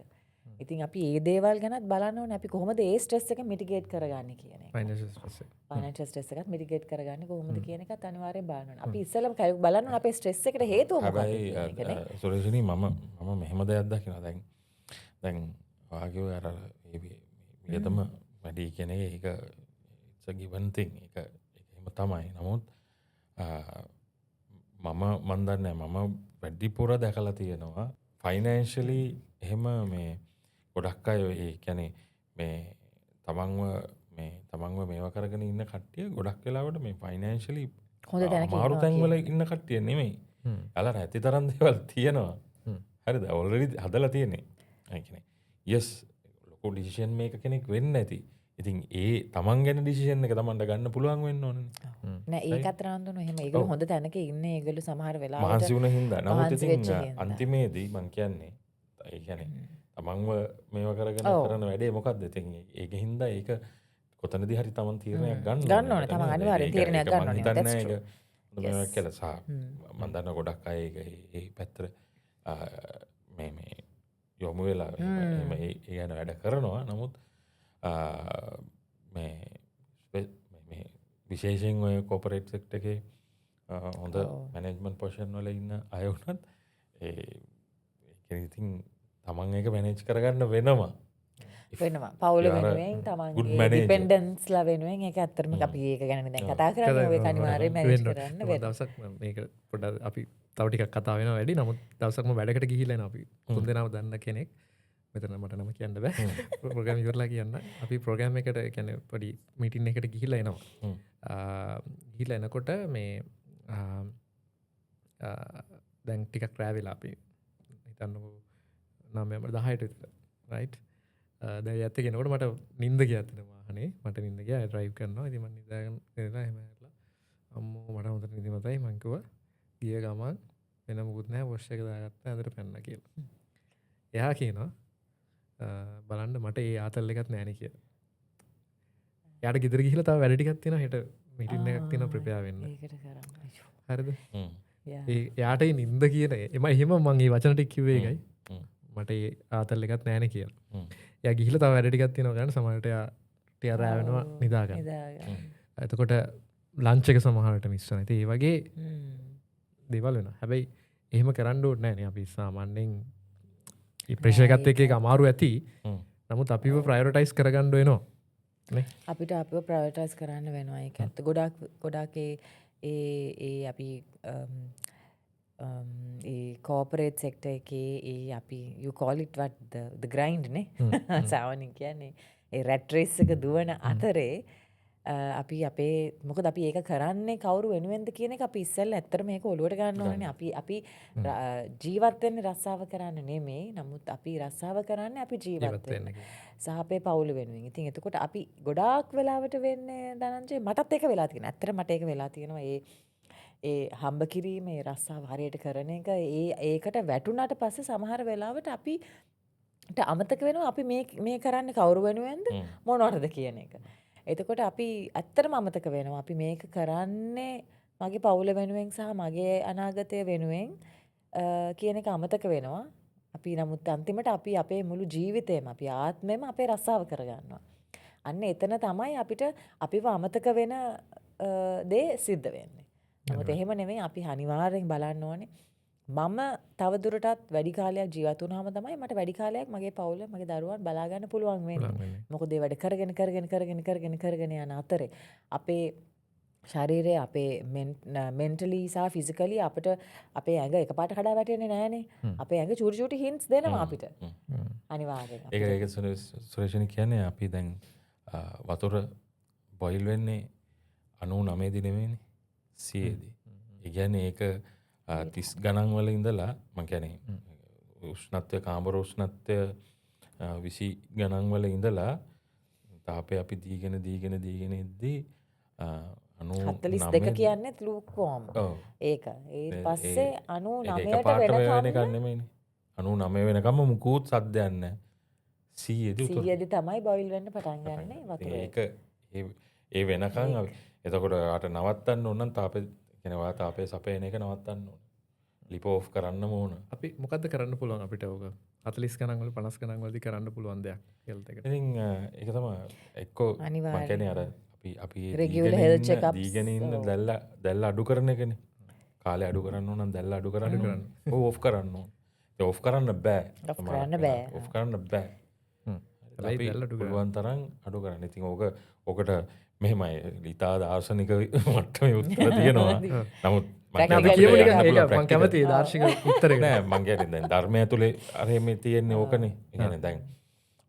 ඉතින් අපි ඒ දේවල් ගැනත් බලන්න ඕනේ අපි කොහොමද ඒ ස්ට්‍රෙස් එක මිටිගේට් කරගන්නේ කියන එක. ෆයිනෑන්ෂල් ස්ට්‍රෙස් එකත් මිටිගේට් කරගන්නේ කොහොමද කියන එකත් අනිවාර්යෙන් බලන්න ඕනේ. අපි ඉස්සෙල්ලම බලන්න ඕනේ අපේ ස්ට්‍රෙස් එකට හේතුව මොකක්ද කියන එක නේ. සොලියුෂනි මම මෙහෙම දෙයක් දකිනවා දැන් වාගේ අර වියදම වැඩි කියන එක it's a given thing. ඒක එහෙම තමයි. නමුත් මන් දන්නේ මම වැඩිපුර දැකලා තියෙනවා ෆයිනෑන්ෂලි එහෙම මේ ගොඩක් අය ඒ කියන්නේ මේ තමන්ව මේවා කරගෙන ඉන්න කට්ටිය ගොඩක් වෙලාවට මේ ෆයිනෑන්ෂලි හොඳ තැනක අමාරු තැන්වල ඉන්න කට්ටිය නෙමෙයි. අලා නැති තරම් දේවල් තියෙනවා. හරිද? ඔල්රෙඩි හදලා තියෙන්නේ. ඒ කියන්නේ yes ලොකු ඩිසිෂන් මේක කෙනෙක් වෙන්නේ නැති. ඉතින් ඒ තමන් ගැන ඩිසිෂන් එක තමන්ට ගන්න පුළුවන් වෙන්න ඕනේ. නෑ ඒකත් රාන්දුනු එහෙම ඒගොල්ලෝ හොඳ තැනක ඉන්නේ ඒගොල්ලෝ සමහර වෙලාවට මහන්සි වුණ හින්දා. නමුත් ඉතින් අන්තිමේදී මං කියන්නේ ඒ කියන්නේ තමන්ව මේව කරගෙන කරන වැඩේ මොකද්ද? ඉතින් ඒක හින්දා ඒක කොතනදී හරි තමන් තීරණයක් ගන්න ඕනේ. තමන් අනිවාර්යෙන් තීරණයක් ගන්න ඕනේ. that's true. මේක කියලා සහ මම දන්න ගොඩක් අය ඒ පැත්තට මේ යොමු වෙලා ඒ ගැන වැඩ කරනවා. නමුත් මේ විශේෂයෙන් ඔය කෝපරේට් සෙක්ටර් එකේ හොඳ මැනේජ්මන්ට් පොසිෂන් වල ඉන්න අය වුණත් ඉතින් තමන් ඒක මැනේජ් කරගන්න වෙනවා පවුල you are a වෙනුවෙන් good තමන්ගේ manager. ඩිපෙන්ඩන්ස්ලා වෙනුවෙන් ඒක ඇත්තටම අපි ඒක ගැන දැන් කතා කරන්නේ ඔය අනිවාර්යයෙන් මැනේජ් කරන්න වෙනවා. දවසක් මේක පොඩ්ඩක් අපි තව ටිකක් කතා වෙනවා වැඩි. නමුත් දවසක්ම වැඩකට ගිහිල්ලා එනවා අපි. තුන්දෙනාම දන්න කෙනෙක්. මෙතන මට නම කියන්න බෑ. ප්‍රෝග්‍රෑම් ඉවරලා කියන්න. අපි ප්‍රෝග්‍රෑම් එකට කියන්නේ පොඩි මීටින් එකකට ගිහිල්ලා එනවා. ගිහිල්ලා එනකොට මේ දැන් ටිකක් රෑ වෙලා අපි හිතන්නකෝ 9ට 10ට විතර රයිට්. දැන් යත් කෙනකොට මට නිින්ද ගියා අතන වාහනේ. මට නිින්ද ගියා ඩ්‍රයිව් කරනවා. ඉතින් මම නිදාගෙන ඉඳලා එහෙම ඇරලා අම්මෝ මට හොඳට නිදිමතයි මං කිව්වා ගිය ගමන් වෙන මොකුත් නැහැ වොෂ් එක දාගත්තා ඇඳට පැන්නා කියලා. එයා කියනවා බලන්න මට ඒ ආතල් එකක් නැහැ නේ කියලා. එයාට ගෙදර ගිහිල්ලා තව වැඩ ටිකක් තියෙනවා හෙට මීටින් එකක් තියෙනවා ප්‍රිපෙයාර් වෙන්න. ඒකට කරන්න. හරිද? යා. එයාට ඒ නිින්ද කියන එහෙම මං මේ වචන ටික කිව්වේ ඒකයි. මට ඒ ආතල් එකක් නැහැ නේ කියලා. එයා ගිහිල්ලා තව වැඩ ටිකක් තියෙනවා ගන්න සමහරට එයා ටික රෑ වෙනවා නිදා ගන්න. එතකොට ලන්ච් එක සමහරට මිස් වෙනවා. ඉතින් ඒ වගේ දේවල් වෙනවා. හැබැයි එහෙම කරන්න ඕනේ නැහැ නේ අපි සාමාන්‍යයෙන් මේ ප්‍රෙෂර් එකත් එක්ක ඒක අමාරු ඇති. නමුත් අපිව ප්‍රයොරිටයිස් කරගන්න වෙනවා. නේ? අපිට අපිව ප්‍රයොරිටයිස් කරන්න වෙනවා. ඒක ඇත්ත. ගොඩාක් ඒ අපි ඒ කෝපරේට් සෙක්ටර් එකේ ඒ අපි you call it what the grind නේ. සාමාන්‍යයෙන් කියන්නේ ඒ රැට් රේස් එක දුවන අතරේ අපි අපේ මොකද අපි ඒක කරන්නේ කවුරු වෙනුවෙන්ද කියන එක අපි ඉස්සෙල්ලා ඇත්තට මේක ඔලුවට ගන්න ඕනේ. අපි ජීවත් වෙන්නේ රස්සාව කරන්න නෙමෙයි. නමුත් අපි රස්සාව කරන්නේ අපි ජීවත් වෙන්න. සහ අපේ පවුල වෙනුවෙන්. ඉතින් එතකොට අපි ගොඩාක් වෙලාවට වෙන්නේ ධනංජය මටත් ඒක වෙලා තියෙනවා. ඇත්තට මට ඒක වෙලා තියෙනවා. ඒ හම්බ කිරීම ඒ රස්සාව හරියට කරන එක ඒකට වැටුණාට පස්සේ සමහර වෙලාවට අපිට අමතක වෙනවා අපි මේ කරන්නේ කවුරු වෙනුවෙන්ද මොනවටද කියන එක. එතකොට අපි ඇත්තටම අමතක වෙනවා අපි මේක කරන්නේ මගේ පවුල වෙනුවෙන් සහ මගේ අනාගතය වෙනුවෙන් කියන එක අමතක වෙනවා. අපි නමුත් අන්තිමට අපි අපේ මුළු ජීවිතේම අපි ආත්මෙම අපේ රස්සාව කරගන්නවා. අන්න එතන තමයි අපිට අපිව අමතක වෙන දේ සිද්ධ වෙන්නේ. නමුත් එහෙම නෙමෙයි අපි අනිවාර්යෙන් බලන්න ඕනේ. මම තවදුරටත් වැඩි කාලයක් ජීවත් වුණාම තමයි මට වැඩි කාලයක් මගේ පවුල මගේ දරුවන් බලා ගන්න පුළුවන් වෙන්නේ. මොකද ඒ වැඩ කරගෙන යන අතරේ අපේ ශරීරය අපේ මෙන්ටලි සහ ෆිසිකලි අපිට අපේ ඇඟ එකපාරට කඩා වැටෙන්නේ නැහනේ. අපේ ඇඟ චූටි හින්ට්ස් දෙනවා අපිට. අනිවාර්යෙන්. ඒක සුරේෂනි කියන්නේ අපි දැන් වතුර බොයිල් වෙන්නේ 99 දී නෙමෙයිනේ 100 දී. ඒ කියන්නේ ඒක 30 ගණන් වල ඉඳලා මම කියන්නේ උෂ්ණත්වය කාමර උෂ්ණත්වය 20 ගණන් වල ඉඳලා තාපය අපි දීගෙන ඉද්දී 42 කියන්නේ ලූක්වෝම්. ඒක. ඊට පස්සේ 99ට වෙනකම් නෙමෙයිනේ. 99 වෙනකම්ම මුකුත් සද්දයක් නැහැ. 100 දී තමයි බොයිල් වෙන්න පටන් ගන්නෙ වතුර. ඒක ඒ වෙනකන් එතකොට ආට නවත්තන්න ඕන නම් තාපේ කියන්නේ වා තාපේ සපේන එක නවත්තන්න ඕන. ලිප ඕෆ් කරන්න ඕන. අපි මොකද්ද කරන්න පුළුවන් අපිට ඕක 40 ගණන් වල 50 ගණන් වලදී කරන්න පුළුවන් දෙයක් හෙල්ත් එකට. ඉතින් ඒක තමයි එක්කෝ මම කියන්නේ අර අපි regular health checkups දීගෙන ඉන්න දැල්ල අඩු කරන එකනේ. කාලේ අඩු කරන්න ඕන නම් දැල්ල අඩු කරන්න ඕන. ඔව් ඕෆ් කරන්න ඕන. ඒක ඕෆ් කරන්න බෑ. ඕෆ් කරන්න බෑ. අපි පුළුවන් තරම් අඩු කරන්න. ඉතින් ඕකට මෙහෙමයි ලිතා දාර්ශනික මට්ටමේ උත්තර තියෙනවා. නමුත් මම කැමති දාර්ශනික උත්තරයක් නෑ. මං කියන්නේ දැන් ධර්මය ඇතුලේ අර මේ තියෙන්නේ ඕකනේ. ඒ කියන්නේ දැන්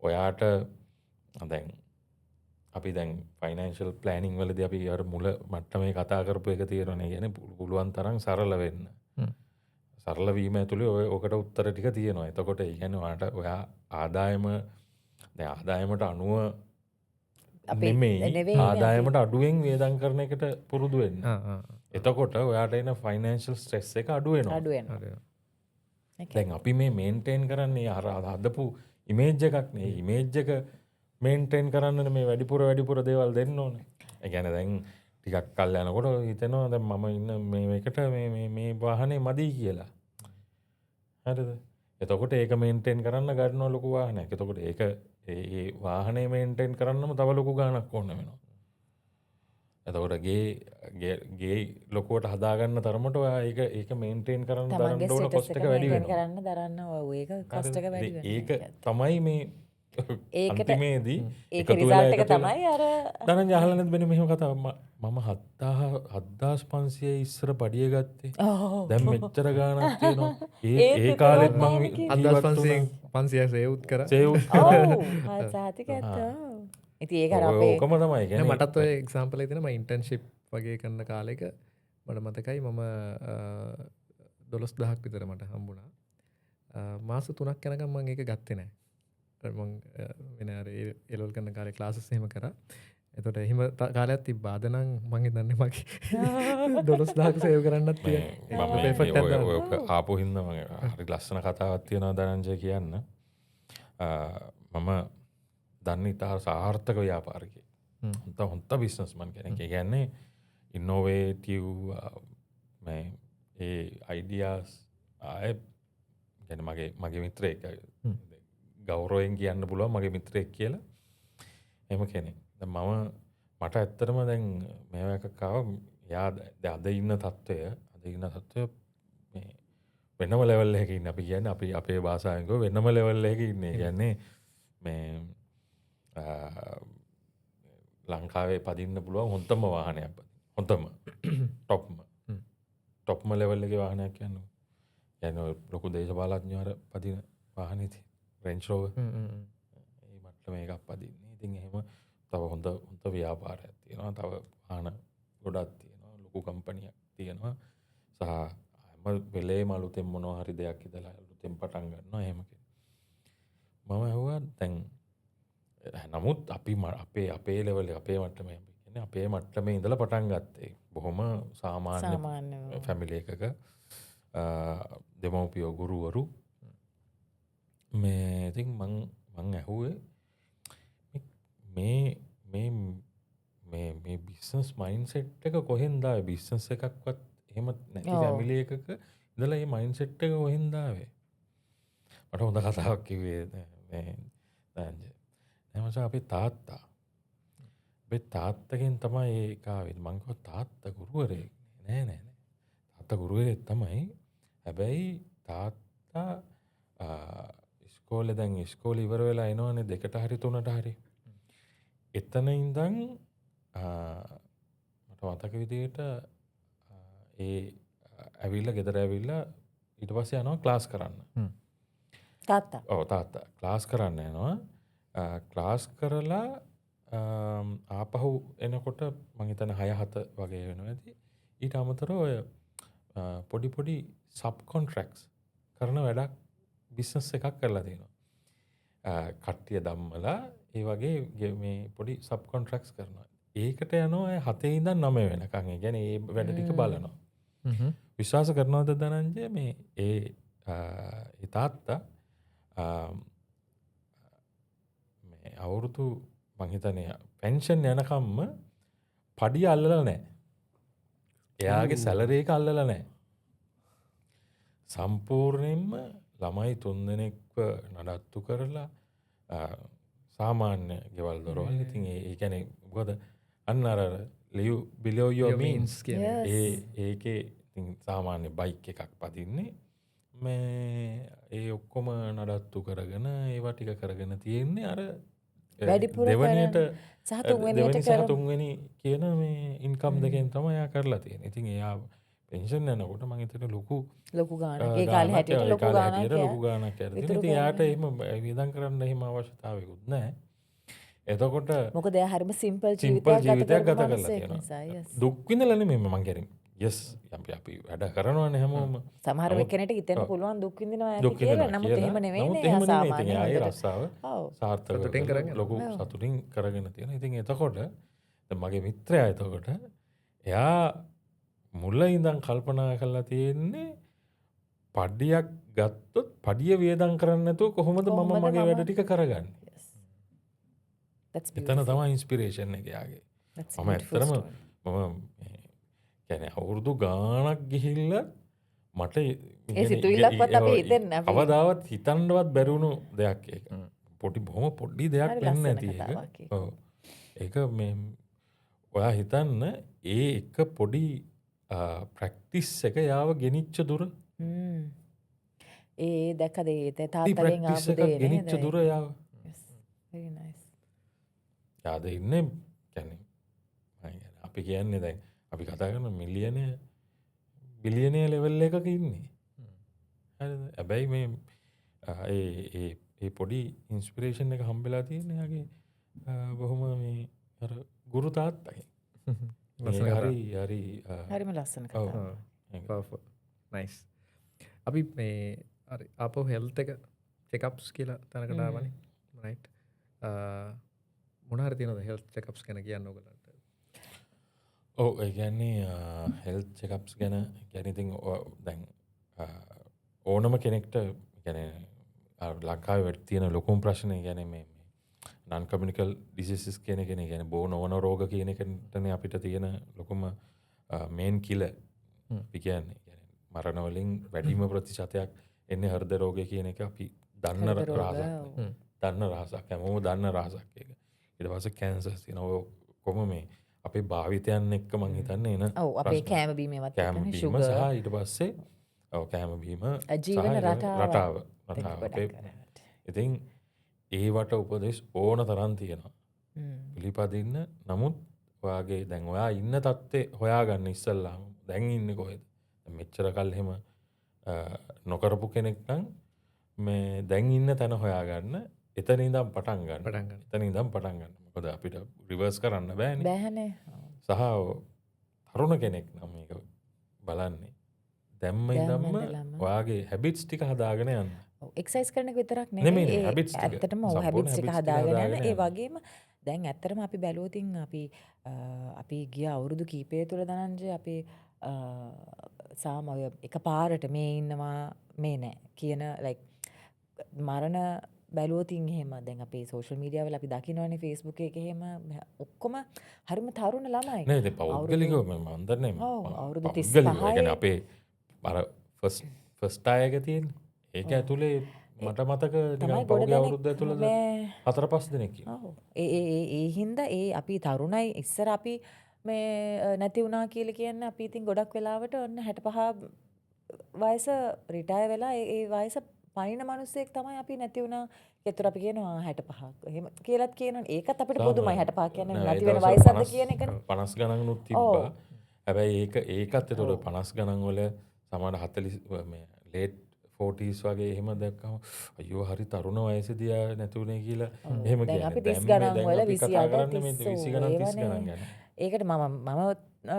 ඔයාට දැන් අපි දැන් ෆයිනෑන්ෂල් ප්ලෑනින් වලදී අපි අර මුල මට්ටමේ කතා කරපු එක තියෙනවනේ. ඒ කියන්නේ පුළුවන් තරම් සරල වෙන්න. සරල වීම ඇතුලේ ඔකට උත්තර ටික තියෙනවා. එතකොට ඒ කියන්නේ ඔයාට ඔයා ආදායමට අනුව නෙමෙයි ආදායමට අඩුවෙන් වේදන් කරන එකට පුරුදු වෙන්න. එතකොට ඔයාට එන ෆයිනෑන්ෂල් ස්ට්‍රෙස් එක අඩු වෙනවා. දැන් අපි මේ මේන්ටේන් කරන්නේ අර හදපු ඉමේජ් එකක් නේ. ඉමේජ් එක මේන්ටේන් කරන්න මේ වැඩිපුර දේවල් දෙන්න ඕනේ. ඒ කියන්නේ දැන් ටිකක් කල් යනකොට හිතෙනවා දැන් මම ඉන්න මේකට මේ වාහනේ මදි කියලා. හරිද? එතකොට ඒක මේන්ටේන් කරන්න ගන්නවා ලොකු වාහනයක්. එතකොට ඒක ඒ වාහනේ මේන්ටේන් කරන්නම තව ලොකු ගාණක් ඕන වෙනවා. එතකොට ගේ ලොකුවට හදාගන්න තරමට ඔයා ඒක මේන්ටේන් කරන්න තමන්ගේ දරන්න ඕන ස්ටේටස් කොස්ට එක එක වැඩි මේන්ටේන් වෙනවා. කරන්න දරන්න ඔව් ඒක කොස්ට් එක වැඩි වෙනවා. ඒක තමයි මේ ඒකට අන්තිමේදී ඒක එකතු වෙලා රිසල්ට් එක එකතු වෙලා තමයි අර දරන් අහලා නැද්ද මෙන්න මෙහෙම කතාව මම 7500 ඉස්සර පඩිය ගත්තේ ඔව්. දැන් මෙච්චර ගාණක් තියෙනවා ඒත් ඒ විතරක් කාලෙත් නෑ මම නේ ජීවත් වුණා. 500 සේවුත් කර සේව් ඔව් සාතික ඇත්ත. ඉතින් ඒක අර අපේ ඕකම තමයි නෑ, කියන්නේ. මටත් ඔය එක්සාම්පල් එක දෙනවා. මම ඉන්ටර්න්ෂිප් වගේ කරන කාලෙක මට මතකයි මම 12000ක් විතර මට හම්බුණා. මාස 3ක් යනකම් මම ඒක ගත්තේ නෑ. මම වෙන අර එලොල් කරන කාලේ ක්ලාසස් එහෙම කරා. එතකොට එහෙම කාලයක් තිබ්බා. අද නම් මම හිතන්නේ මගේ 12000ක් සේව් කරන්නත් තියෙනවා. මම perfect එකක් දාන්න. ඔය ආපු හින්දා මම හරි ලස්සන කතාවක් තියෙනවා දරංජය කියන්න. මම දන්න ඉතා සාර්ථක ව්‍යාපාරිකයෙක්. හොඳ බිස්නස්මන් කෙනෙක්. ඒ කියන්නේ ඉන්නෝවේටිව් මේ ඒ අයිඩියාස් ආය ගැන මගේ මිත්‍රයෙක් ගෞරවයෙන් කියන්න පුළුවන් මගේ මිත්‍රයෙක් කියලා. එහෙම කෙනෙක්. මම මට ඇත්තටම දැන් මේවා එකක් ආව. යා අද ඉන්න තත්ත්වය මේ වෙනම ලෙවල් එකක ඉන්නේ. අපි කියන්නේ අපි අපේ භාෂාවෙන් කිව්ව වෙනම ලෙවල් එකක ඉන්නේ. කියන්නේ මේ ලංකාවේ පදින්න පුළුවන් හොඳම වාහනයක්. හොඳම ටොප්ම ලෙවල් එකේ වාහනයක් කියන්නේ. කියන්නේ ලොකු දේශපාලඥයෝ පදින වාහනේ රේන්ජ් රෝවර්. ඒ මට්ටම එකක් පදින්නේ. ඉතින් එහෙම තව හොඳ ව්‍යාපාරයක් තියෙනවා. තව වාහන ගොඩක් තියෙනවා. ලොකු කම්පැනියක් තියෙනවා. සහ හැම වෙලේම අලුතෙන් මොනවා හරි දෙයක් ඉදලා අලුතෙන් පටන් ගන්නවා. එහෙම මම ඇහුවා දැන් නමුත් අපි අපේ ලෙවල් අපේ මට්ටමේ කියන්නේ අපේ මට්ටමේ ඉඳලා පටන් ගත්තේ. බොහොම සාමාන්‍ය ෆැමිලි එකක දෙමව්පියෝ ගුරුවරු මේ ඉතින් මං ඇහුවේ මේ බිස්නස් මයින්ඩ්සෙට් එක කොහෙන්ද ආවේ? බිස්නස් එකක්වත් එහෙම නැති ෆැමිලි එකක ඉඳලා මේ මයින්ඩ්සෙට් එක කොහෙන්ද ආවේ? මට හොඳ කතාවක් කිව්වේ මේ දංජ. එමස අපේ තාත්තගෙන් තමයි ඒක ආවේ. මං කිව්වා තාත්තා ගුරුවරයෙක් නෑ. තාත්තා ගුරුවරයෙක් තමයි. හැබැයි තාත්තා ඉස්කෝලේ ඉවර වෙලා එනවනේ 2ට හරි 3ට හරි. එතන ඉඳන් මට මතක විදිහට ඇවිල්ලා ගෙදර ඇවිල්ලා ඊට පස්සේ යනවා ක්ලාස් කරන්න. තාත්තා ක්ලාස් කරන්න යනවා. ක්ලාස් කරලා ආපහු එනකොට මං හිතන්නේ 6-7 වගේ වෙනවා ඇති. ඊට අමතරව ඔය පොඩි සබ් කොන්ට්‍රැක්ට්ස් කරන වැඩක් බිස්නස් එකක් කරලා තියෙනවා. කට්ටිය ධම්මලා ඒ වගේ මේ පොඩි සබ් කොන්ට්‍රැක්ට්ස් කරනවා. ඒකට යනවා 7 ඉඳන් 9 වෙනකන්. ඒ කියන්නේ ඒ වැඩ ටික බලනවා. විශ්වාස කරනවද දනංජය මේ ඒ තාත්තා මේ අවුරුදු මං හිතන්නේ පෙන්ෂන් යනකම්ම පඩිය අල්ලලා නැහැ. එයාගේ සැලරි එක අල්ලලා නැහැ. සම්පූර්ණයෙන්ම ළමයි 3 දෙනෙක්ව නඩත්තු කරලා සාමාන්‍ය ගෙවල් දොරවල්. ඉතින් ඒ කියන්නේ මොකද අන්න අර live below your means ඒකේ ඉතින් සාමාන්‍ය බයික් එකක් පදින්නේ මේ ඒ ඔක්කොම නඩත්තු කරගෙන ඒවා ටික කරගෙන තියෙන්නේ අර දෙවනියට සහ තුන්වෙනි කියන මේ ඉන්කම් දෙකෙන් තමයි එයා කරලා තියෙන්නේ. ඉතින් එයා පෙන්ෂන් යනකොට මං හිතන්නේ ලොකු ගාණක් ඒ කාලේ හැටියට ලොකු ගාණක් කරලා තියෙනවා. ඉතින් එයාට එහෙම වියදම් කරන්න එහෙම අවශ්‍යතාවයකුත් නැහැ. එතකොට මොකද එයා හරිම සිම්පල් ජීවිතයක් ගත කරලා තියෙනවා. දුක් විඳලා නෙමෙයි මං කියන්නේ. yes අපි වැඩ කරනවානේ හැමෝම. සමහර කෙනෙක්ට හිතෙන්න පුළුවන් දුක් විඳිනවා ඇති කියලා. නමුත් එහෙම නෙවෙයිනේ. එයා සාමාන්‍ය ආයේ රස්සාව සාර්ථක කරගෙන ලොකු සතුටින් කරගෙන තියෙනවා. ඉතින් එතකොට මගේ මිත්‍රයා එතකොට එයා මුල ඉඳන් කල්පනා කරලා තියෙන්නේ පඩියක් ගත්තොත් පඩිය වියදම් කරන්න නැතුව කොහොමද මම මගේ වැඩ ටික කරගන්නේ. එතන තමයි ඉන්ස්පිරේෂන් එක යාගේ. මම ඇත්තටම මම කියන්නේ අවුරුදු ගාණක් ගිහිල්ලා මට ඒ සිතුවිල්ලක්වත් අපේ හිතෙන්නේ නැහැ. අවදාවත් හිතන්නවත් බැරි වුණු දෙයක් ඒක. බොහොම පොඩි දෙයක් වෙන්නේ නැති එක. ඔව්. ඒක මේ ඔයා හිතන්න ඒ එක පොඩි ප්‍රක්ටිස් එක යාව ගෙනිච්ච දුර ඒ දැක්කද ඒ තාත්තගෙන් ප්‍රක්ටිස් ආපු එක දේ ගෙනිච්ච නේද? දුර යාව Yes. Very nice. යාද ඉන්න කැනෙ අපි කියන්නේ දැන් අපි කතා කරන මිලියනය බිලියනය ලෙවල් එකක ඉන්නේ ඇබැයි මේ ඒ පොඩි ඉන්ස්පිරේෂන් එක හම්බෙලා තියෙනගේ බොහොම මේ ගුරු තාත්තයි හරි හරි හරිම ලස්සන කතාවක්. නයිස්. අපි මේ අපෝ හෙල්ත එක චෙකප්ස් කියලා තැනකටාවන රයිට් මොනහර තියනද හෙල් චෙකප්ස් ගැන කියන්න ඔගලන්ට? ඔව් ඒ කියන්නේ හෙල්ත් චෙකප්ස් ගැන ගැනඉතින් දැන් ඕනම කෙනෙක්ට ගැන ලංකාව වැට තියෙන ලොකුම් ප්‍රශ්නය ගැන මේ නන්කමිනිකල් ඩිසිස් කියන කෙන ගැන බෝ නොවන රෝග කියන එකටන අපිට තියෙන ලොකුම මේන් කිල පිකයන්නේ මරණවලින් වැඩිම ප්‍රතිශතයක් එන්න හර්ද රෝග කියන එක අපි දන්න රහසක් දන්න රහසක් හැමෝම දන්න රහසක් එක ඉට පස කැන්සස් තිනව කොම මේ අපේ භාවිතයන් එක්ක මං හිතන්නේ එන අපේ කෑමබීමවත් කෑමබීම සහ ඊට පස්සේ කෑමබීම ජීවන රටාව ඉතින් ඒවට උපදෙස් ඕන තරන් තියෙනවා පිළිපදින්න. නමුත් ඔයාගේ දැන් ඔයා ඉන්න තත්ත්ේ හොයාගන්න ඉස්සල්ලාම දැන් ඉන්න කොහෙද මෙච්චර කල්හෙම නොකරපු කෙනෙක්නම් මේ දැන් ඉන්න තැන හොයාගන්න එතන ඉදම් පටන් ගන්න එතන ඉදම් පටන් ගන්න මොකද අපිට රිවර්ස් කරන්න බෑනේ සහ තරුණ කෙනෙක් නම් එක බලන්නේ දැම්ම ඉදම්ම ඔයාගේ හැබිට්ස් ටික හදාගෙන යන්න. එක්සයිස් කරන විතරක් නෙමෙයි ඇත්තටම හැබිට්ස් ටික හදාගෙන යන ඒ වගේම දැන් ඇත්තටම අපි බැලුවොතින් අපි ගිය අවුරුදු කීපය තුළ දනංජය අපි සාමය එක පාරට මේ ඉන්නවා මේ නෑ කියන ලයික් මරණ බැලුවතින් එහෙම දැන් අපේ සෝෂල් මීඩියාවල අපි දකිනවනේ ෆේස්බුක් එකේ එහෙම ඔක්කොම හරිම තරුණ ළමයි නේද පෞද්ගලිකව මම අන්දන්නේ අවුරුදු 35 අපේ අර ෆස්ට් අයක තියෙන ඒක ඇතුලේ මට මතක නිකන් පෞද්ගලික අවුරුද්ද ඇතුළත 4-5 දෙනෙක් ඒ හින්දා ඒ අපි තරුණයි ඉස්සර අපි මේ නැති වුණා කියලා කියන්නේ අපි ඉතින් ගොඩක් වෙලාවට ඔන්න 65 වයස රිටයර් වෙලා ඒ වයස පයින්න මිනිස්සෙක් තමයි අපි නැති වුණා. ඒතර අපි කියනවා 65 එහෙම කියලාත් කියනවනේ. ඒකත් අපිට පොදුමයි 65 කියන්නේ නැති වෙන වයසක්ද කියන එකනේ. 50 ගණනුත් තිබ්බා. හැබැයි ඒකත් ඒතර 50 ගණන් වල සමහර 40 මේ ලේට් 40s වගේ එහෙම දැක්කම අයියෝ හරි තරුණ වයසේදී නැතුනේ කියලා එහෙම කියන්නේ. දැන් අපි 30 ගණන් වල 28 ගණන් ඒකට මම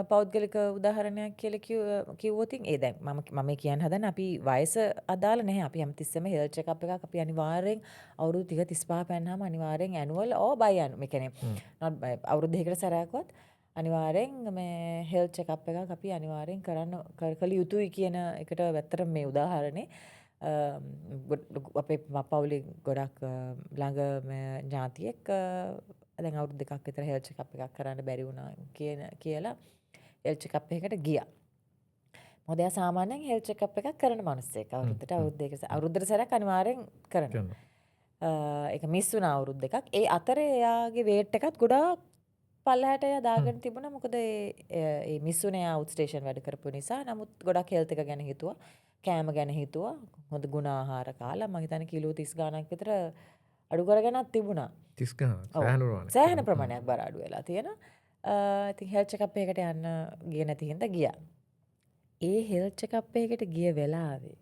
පෞද්ගලික උදාහරණයක් කියලා කිව්වොතින් ඒ දැන් මම කියන්න හදන අපි වයස අදාළ නැහැ. අපි හැමතිස්සෙම හෙල්ත් චෙකප් එකක් අපි අනිවාර්යෙන් අවුරුදු 30 35 පැන්නාම අනිවාර්යෙන් ඇනුවල් ඕ බයි යන මේ කියන්නේ අවුරුදු දෙකකට සැරයක්වත් අනිවාර්යෙන් මේ හෙල්ත් චෙකප් එකක් අපි අනිවාර්යෙන් කළ යුතුයි කියන එකට ඇත්තට මේ උදාහරණේ අපේ පවුලේ ගොඩක් ළඟ ඥාතියෙක් දැන් අවුරුදු දෙකක් විතර හෙල්ත් චෙකප් එකක් කරන්න බැරි වුණා කියලා හෙල්ත් චෙකප් එකකට ගියා. මොකද එයා සාමාන්‍යයෙන් හෙල්ත් චෙකප් එකක් කරන මිනිස්සෙක්. අවුරුද්දට සැරයක් අනිවාර්යෙන් කරනවා. ඒක මිස් වුණා අවුරුදු දෙකක්. ඒ අතරේ එයාගේ වේට් එකත් ගොඩාක් පල්ලහැට එයා දාගෙන තිබුණා. මොකද ඒ මිස් වුණේ ආවුට් ස්ටේෂන් වැඩ කරපු නිසා. නමුත් ගොඩක් හෙල්ත් එක ගැන හිතුවා. කෑම ගැන හිතුවා. හොඳ ගුණ ආහාර කාලා මම හිතන්නේ කිලෝ 30 ගාණක් විතර අඩු කරගෙනත් තිබුණා. 30 ගාණක් සෑහෙන ප්‍රමාණයක් බර අඩු වෙලා තියෙනවා. ඉතින් හෙල්ත් චෙකප් එකකට යන්න ගියේ නැති හින්දා ගියා. ඒ හෙල්ත් චෙකප් එකකට ගිය වෙලාවේ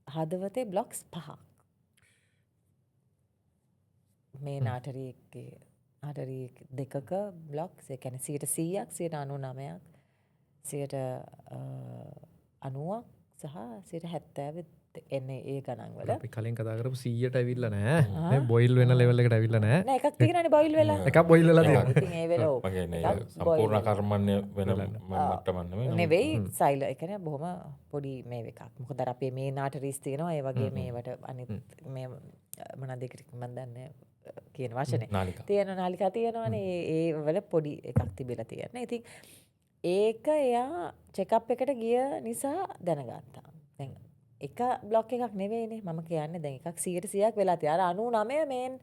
හදවතේ බ්ලොක්ස් 5ක් මේ නාටරියේ දෙකක බ්ලොක්ස් ඒ කියන්නේ 100ක් 99ක් 90ක් සහ 70 එන්නේ ඒ ගණන් වල. අපි කලින් කතා කරපු 100ට ඇවිල්ලා නැහැ. බොයිල් වෙන ලෙවල් එකට ඇවිල්ලා නැහැ. නෑ එකක් තියෙනනේ බොයිල් වෙලා. එකක් බොයිල් වෙලා තියෙනවා. ඉතින් ඒ වෙලෝ මගේ නේ සම්පූර්ණ කර්මන්නේ වෙන මට්ටමක් නෙවෙයි සයිල ඒ කියන්නේ බොහොම පොඩි මේ එකක්. මොකද අර අපේ මේ නාටරිස් තියෙනවා ඒ වගේ මේවට අනිත් මේ මොනවද ඒකට මම දන්නේ කියන වචනේ. තියෙන නාලිකා තියෙනවානේ ඒ වල පොඩි එකක් තිබිලා තියෙනවා. ඉතින් ඒක එයා චෙකප් එකට ගිය නිසා දැනගත්තා. දැන් එක බ්ලොක් එකක් නෙවෙයිනේ මම කියන්නේ දැන් එකක් 100%ක් වෙලා තියෙනවා. අර 99 මේන්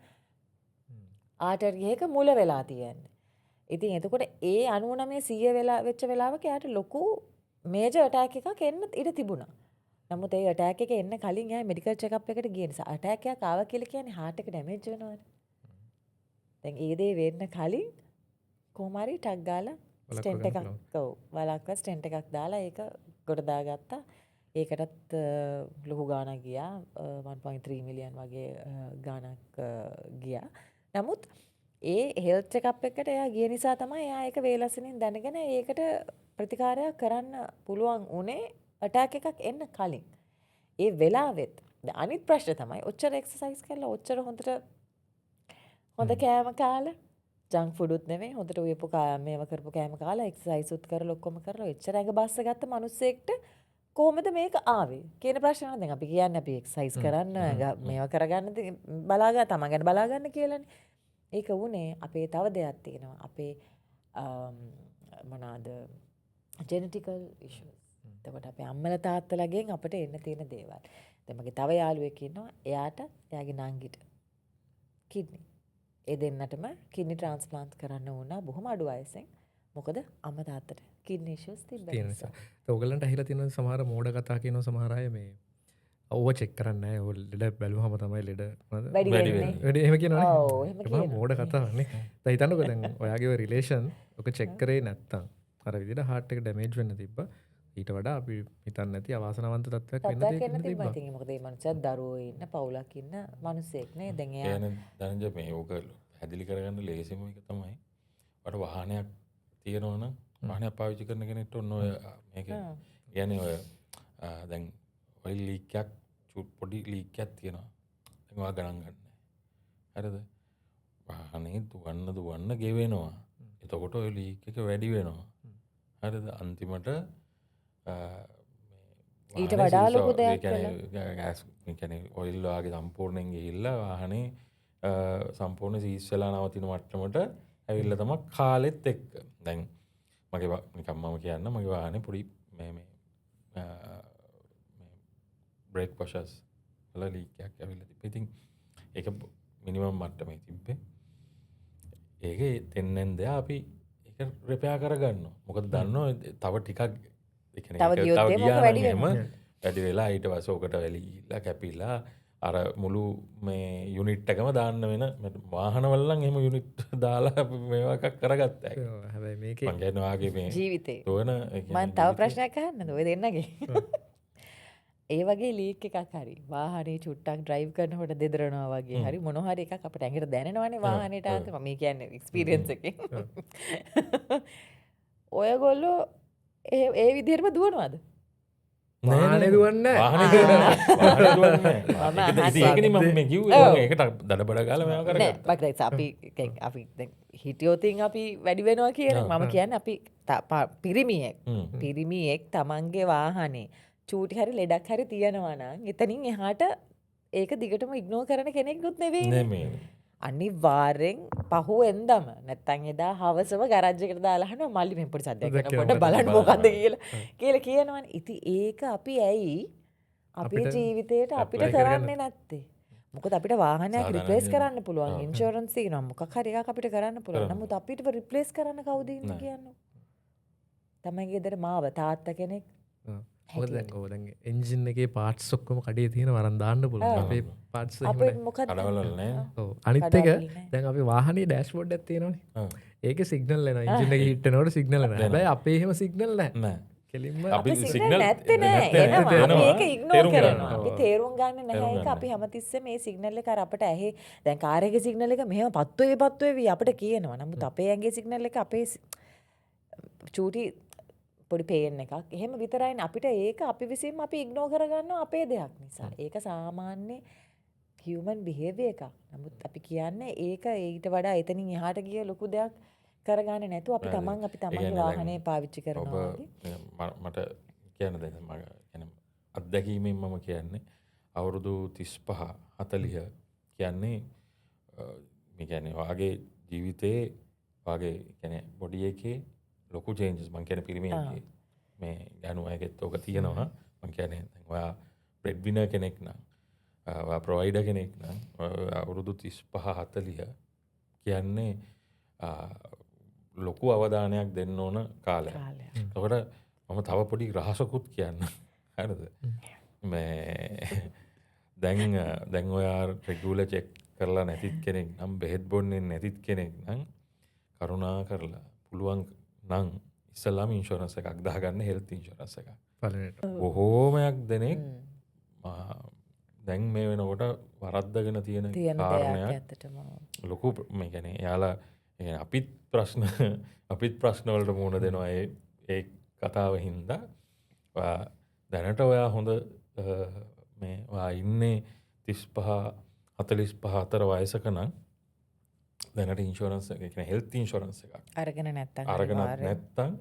ආටරිය එක මුල වෙලා තියෙන්නේ. ඉතින් එතකොට ඒ 99% වෙලා වෙච්ච වෙලාවක යාට ලොකු මේජර් ඇටැක් එකක් එන්න ඉඩ තිබුණා. නමුත් ඒ ඇටැක් එක එන්න කලින් එයා මෙඩිකල් චෙකප් එකට ගිය නිසා ඇටැක් එකක් ආවා කියලා කියන්නේ heart එක ඩැමේජ් වෙනවනේ. දැන් ඒ දේ වෙන්න කලින් කොහොම හරි ටක් ගාලා ස්ටෙන්ට් එකක් වලක්ව ස්ටෙන්ට් එකක් දාලා ඒක ගොඩ දාගත්තා. ඒකටත් ලොකු ගාණක් ගියා 1.3 මිලියන් වගේ ගාණක් ගියා. නමුත් ඒ හෙල්ත් චෙකප් එකට එයා ගිය නිසා තමයි එයා ඒක වේලසනින් දැනගෙන ඒකට ප්‍රතිකාරයක් කරන්න පුළුවන් උනේ ඇටැක් එකක් එන්න කලින්. ඒ වෙලාවෙත් අනිත් ප්‍රශ්නේ තමයි ඔච්චර එක්සර්සයිස් කරලා ඔච්චර හොඳ කෑම කාලා ජංක් ෆුඩුත් නෙමෙයි හොඳට උයපු මේව කරපු කෑම කාලා එක්සර්සයිස් උත් කරලා ඔක්කොම කරලා එච්චර ඇඟ බස්ස ගත්ත මිනිස්සෙක්ට කොහොමද මේක ආවේ කියන ප්‍රශ්න නම් දැන් අපි කියන්නේ අපි එක්සර්සයිස් කරන්න මේව කරගන්න බලාගන්න තමන් ගැන බලාගන්න කියලානේ. ඒක වුණේ අපේ තව දෙයක් තියෙනවා. අපේ මොනවාද ජෙනටිකල් ඉෂුස්. එතකොට අපේ අම්මලා තාත්තලාගෙන් අපිට එන්න තියෙන දේවල්. දැන් මගේ තව යාළුවෙක් ඉන්නවා. එයාට එයාගේ නංගිට කිඩ්නි ඒ දෙන්නටම කිඩ්නි ට්‍රාන්ස්ප්ලාන්ට් කරන්න වුණා බොහොම අඩු වයසෙන්. මොකද අම්මා තාත්තට කිඩ්නි ඉෂුස් තිබ්බ නිසා. ඔයගලන්ට ඇහිලා තියෙන සමහර මෝඩ කතා කියනවා සමහර අය මේ ඔව චෙක් කරන්න නැහැ. ඔය ලෙඩ බැලුවම තමයි ලෙඩ වැඩි වෙන්නේ. වැඩි එහෙම කියනවනේ. ඔව් එහෙම කියනවා. මෝඩ කතාවනේ. දැන් හිතන්නකෝ දැන් ඔයාගේ රිලේෂන් ඔක චෙක් කරේ නැත්තම් අර විදිහට heart එක ඩැමේජ් වෙන්න තිබ්බා. ඊට වඩා අපි හිතන්නේ නැති අවාසනාවන්ත තත්ත්වයක් වෙන්න තත්ත්වයක් එන්න තිබ්බා. ඉතින් මොකද මේ මනුස්සයා දරුවෝ ඉන්න පවුලක් ඉන්න මනුස්සයෙක් නේ. දැන් එයා කියන්නේ දැනජ මේ ඕක පැහැදිලි කරගන්න ලේසිම එක තමයි වට වාහනයක් තියෙනවා නම් වාහනයක් පාවිච්චි කරන කෙනෙක්ට ඔන්න ඔය මේක කියන්නේ ඔය දැන් ඔයිල් ලීක් එකක් පොඩි ලීක් එකක් තියෙනවා. දැන් ඔයා ගණන් ගන්න. හරිද? වාහනේ දුවන්න ගෙවෙනවා. එතකොට ඔය ලීක් එක වැඩි වෙනවා. හරිද? අන්තිමට ඊට වඩා ලොකු දෙයක් කියන්නේ ඔයිල් වාගේ සම්පූර්ණයෙන් ගිහිල්ලා වාහනේ සම්පූර්ණ සීස් වෙලා නවතින මට්ටමට ඇවිල්ලා තමයි කාලෙත් එක්ක. දැන් මගේ නිකන් මම කියන්න මගේ වාහනේ පොඩි මේ බ්‍රේක් වොෂර්ස් වල ලීක් එකක් ඇවිල්ලා තිබ්බා. ඉතින් ඒක මිනිමම් මට්ටමේ තිබ්බේ. ඒකේ තෙන්නෙන් දෙය අපි ඒක රිපෙයාර් කරගන්නවා. මොකද දන්නෝ තව ටිකක් තව ගියොත් ඒක වැඩි වෙනවා. වැඩි වෙලා ඊට පස්සේ ඔකට වැලිලා කැපිලා අර මුළු මේ යුනිට් එකම දාන්න වෙන වාහනවල නම් එහෙම යුනිට් දාලා මේවා එකක් කරගත්තා. හැබැයි මේකේ මං කියන්නේ වාගේ මේ ජීවිතේ තෝරන මම තව ප්‍රශ්නයක් අහන්නද ඔය දෙන්නගේ ඒ වගේ ලීක් එකක් හරි වාහනේ චුට්ටක් ඩ්‍රයිව් කරනකොට දෙදරනවා වගේ හරි මොන හරි එකක් අපිට ඇඟට දැනෙනවනේ වාහනේට ආත මම කියන්නේ එක්ස්පීරියන්ස් එකෙන් ඔයගොල්ලෝ ඒ විදිහටම දුවනවද? වාහනේ දුවන්නේ වාහනේ ඒකනේ මම මේ කිව්වේ ඒකට දඩබඩ ගාලා මේවා කරගත්තා. නෑ බක් අපි දැන් හිටියොතින් අපි වැඩි වෙනවා කියන මම කියන්නේ අපි පිරිමියෙක් තමන්ගේ වාහනේ චූටි හරි ලෙඩක් හරි තියනවා නම් එතනින් එහාට ඒක දිගටම ඉග්නෝර් කරන කෙනෙක්ුත් නෙවෙයි. අනිවාර්යෙන් පහුවෙන්දම නැත්තම් එදා හවසම ගරාජ් එකට දාලා අහනවා මල්ලි මෙහෙම පොඩි සද්දයක් කරනකොට බලන්න මොකද්ද කියලා කියනවනේ. ඉතින් ඒක අපි ඇයි අපේ ජීවිතේට අපිට කරන්නේ නැත්තේ? මොකද අපිට වාහනයක් රිප්ලේස් කරන්න පුළුවන් ඉන්ෂුරන්ස් තියෙනවා මොකක් හරි එකක් අපිට කරන්න පුළුවන්. නමුත් අපිට රිප්ලේස් කරන්න කවුද ඉන්නේ කියන්නේ? තමයිගේ ගෙදර මාව තාත්තා කෙනෙක් දැන් එන්ජින් එකේ පාර්ට්ස් ඔක්කොම කඩේ තියෙන වරන් දාන්න පුළුවන් අපේ පාර්ට්ස් අපේ මොකද කඩවල නෑ. ඔව් අනිත් එක දැන් අපි වාහනේ ඩෑෂ්බෝඩ් එකක් තියෙනවනේ. ඒකේ සිග්නල් එනවා එන්ජින් එකේ හිට වෙනකොට සිග්නල් එනවා. හැබැයි අපේ එහෙම සිග්නල් නැහැ. නෑ. කෙලින්ම අපි සිග්නල් නැත්තේ නෑ. එනවා අපි ඒක ඉග්නෝර් කරනවා. අපි තේරුම් ගන්න නැහැ ඒක. අපි හැමතිස්සෙම මේ සිග්නල් එක අර අපිට ඇහි දැන් කාර් එකේ සිග්නල් එක මෙහෙම පත්තු වේවි අපිට කියනවා. නමුත් අපේ ඇඟේ සිග්නල් එක අපේ චූටි පොඩි පේන් එකක් එහෙම විතරයිනේ අපිට ඒක අපි විසින්ම අපි ඉග්නෝර් කරගන්නවා අපේ දෙයක් නිසා. ඒක සාමාන්‍ය හියුමන් බිහේවියර් එකක්. නමුත් අපි කියන්නේ ඒක ඊට වඩා එතනින් එහාට ගිය ලොකු දෙයක් කරගන්නේ නැතුව අපි තමන්ගේ වාහනේ පාවිච්චි කරනවා වගේ. මට කියන්න දෙන්න මම කියන්නේ අත්දැකීමෙන් මම කියන්නේ අවුරුදු 35 40 කියන්නේ මේ කියන්නේ වාගේ ජීවිතේ වාගේ කියන්නේ බොඩි එකේ ලොකු චේන්ජස් මං කියන්නේ පිරිමියෙක්ගේ මේ ගණු අයගෙත් ඕක තියෙනවා. මං කියන්නේ දැන් ඔයා බ්‍රෙඩ් විනර් කෙනෙක් නම් ඔයා ප්‍රොවයිඩර් කෙනෙක් නම් අවුරුදු 35 40 කියන්නේ ලොකු අවධානයක් දෙන්න ඕන කාලය. කාලයක්. එතකොට මම තව පොඩි රහසකුත් කියන්න. හරිද? මේ දැන් ඔයා රෙගියුලර් චෙක් කරලා නැතිත් කෙනෙක් නම් බෙහෙත් බොන්නේ නැතිත් කෙනෙක් නම් කරුණා කරලා පුළුවන් නම් ඉස්සෙල්ලාම ඉන්ෂුරන්ස් එකක් දාගන්න, හෙල්ත් ඉන්ෂුරන්ස් එකක්. පළවෙනිට. බොහෝමයක් දෙනෙක් දැන් මේ වෙනකොට වරද්දගෙන තියෙන තියෙන දෙයක් කාරණයක් ඇත්තටම. ලොකු මේ කියන්නේ එයාලා අපිත් ප්‍රශ්න වලට මුහුණ දෙනවා ඒ කතාව හින්දා. දැනට ඔයා හොඳ මේ ඔයා ඉන්නේ 35 45 අතර වයසක නම් දැනට ඉන්ෂුරන්ස් එක කියන්නේ හෙල්ත් ඉන්ෂුරන්ස් එකක් අරගෙන නැත්තම් අරගෙන නැත්තම්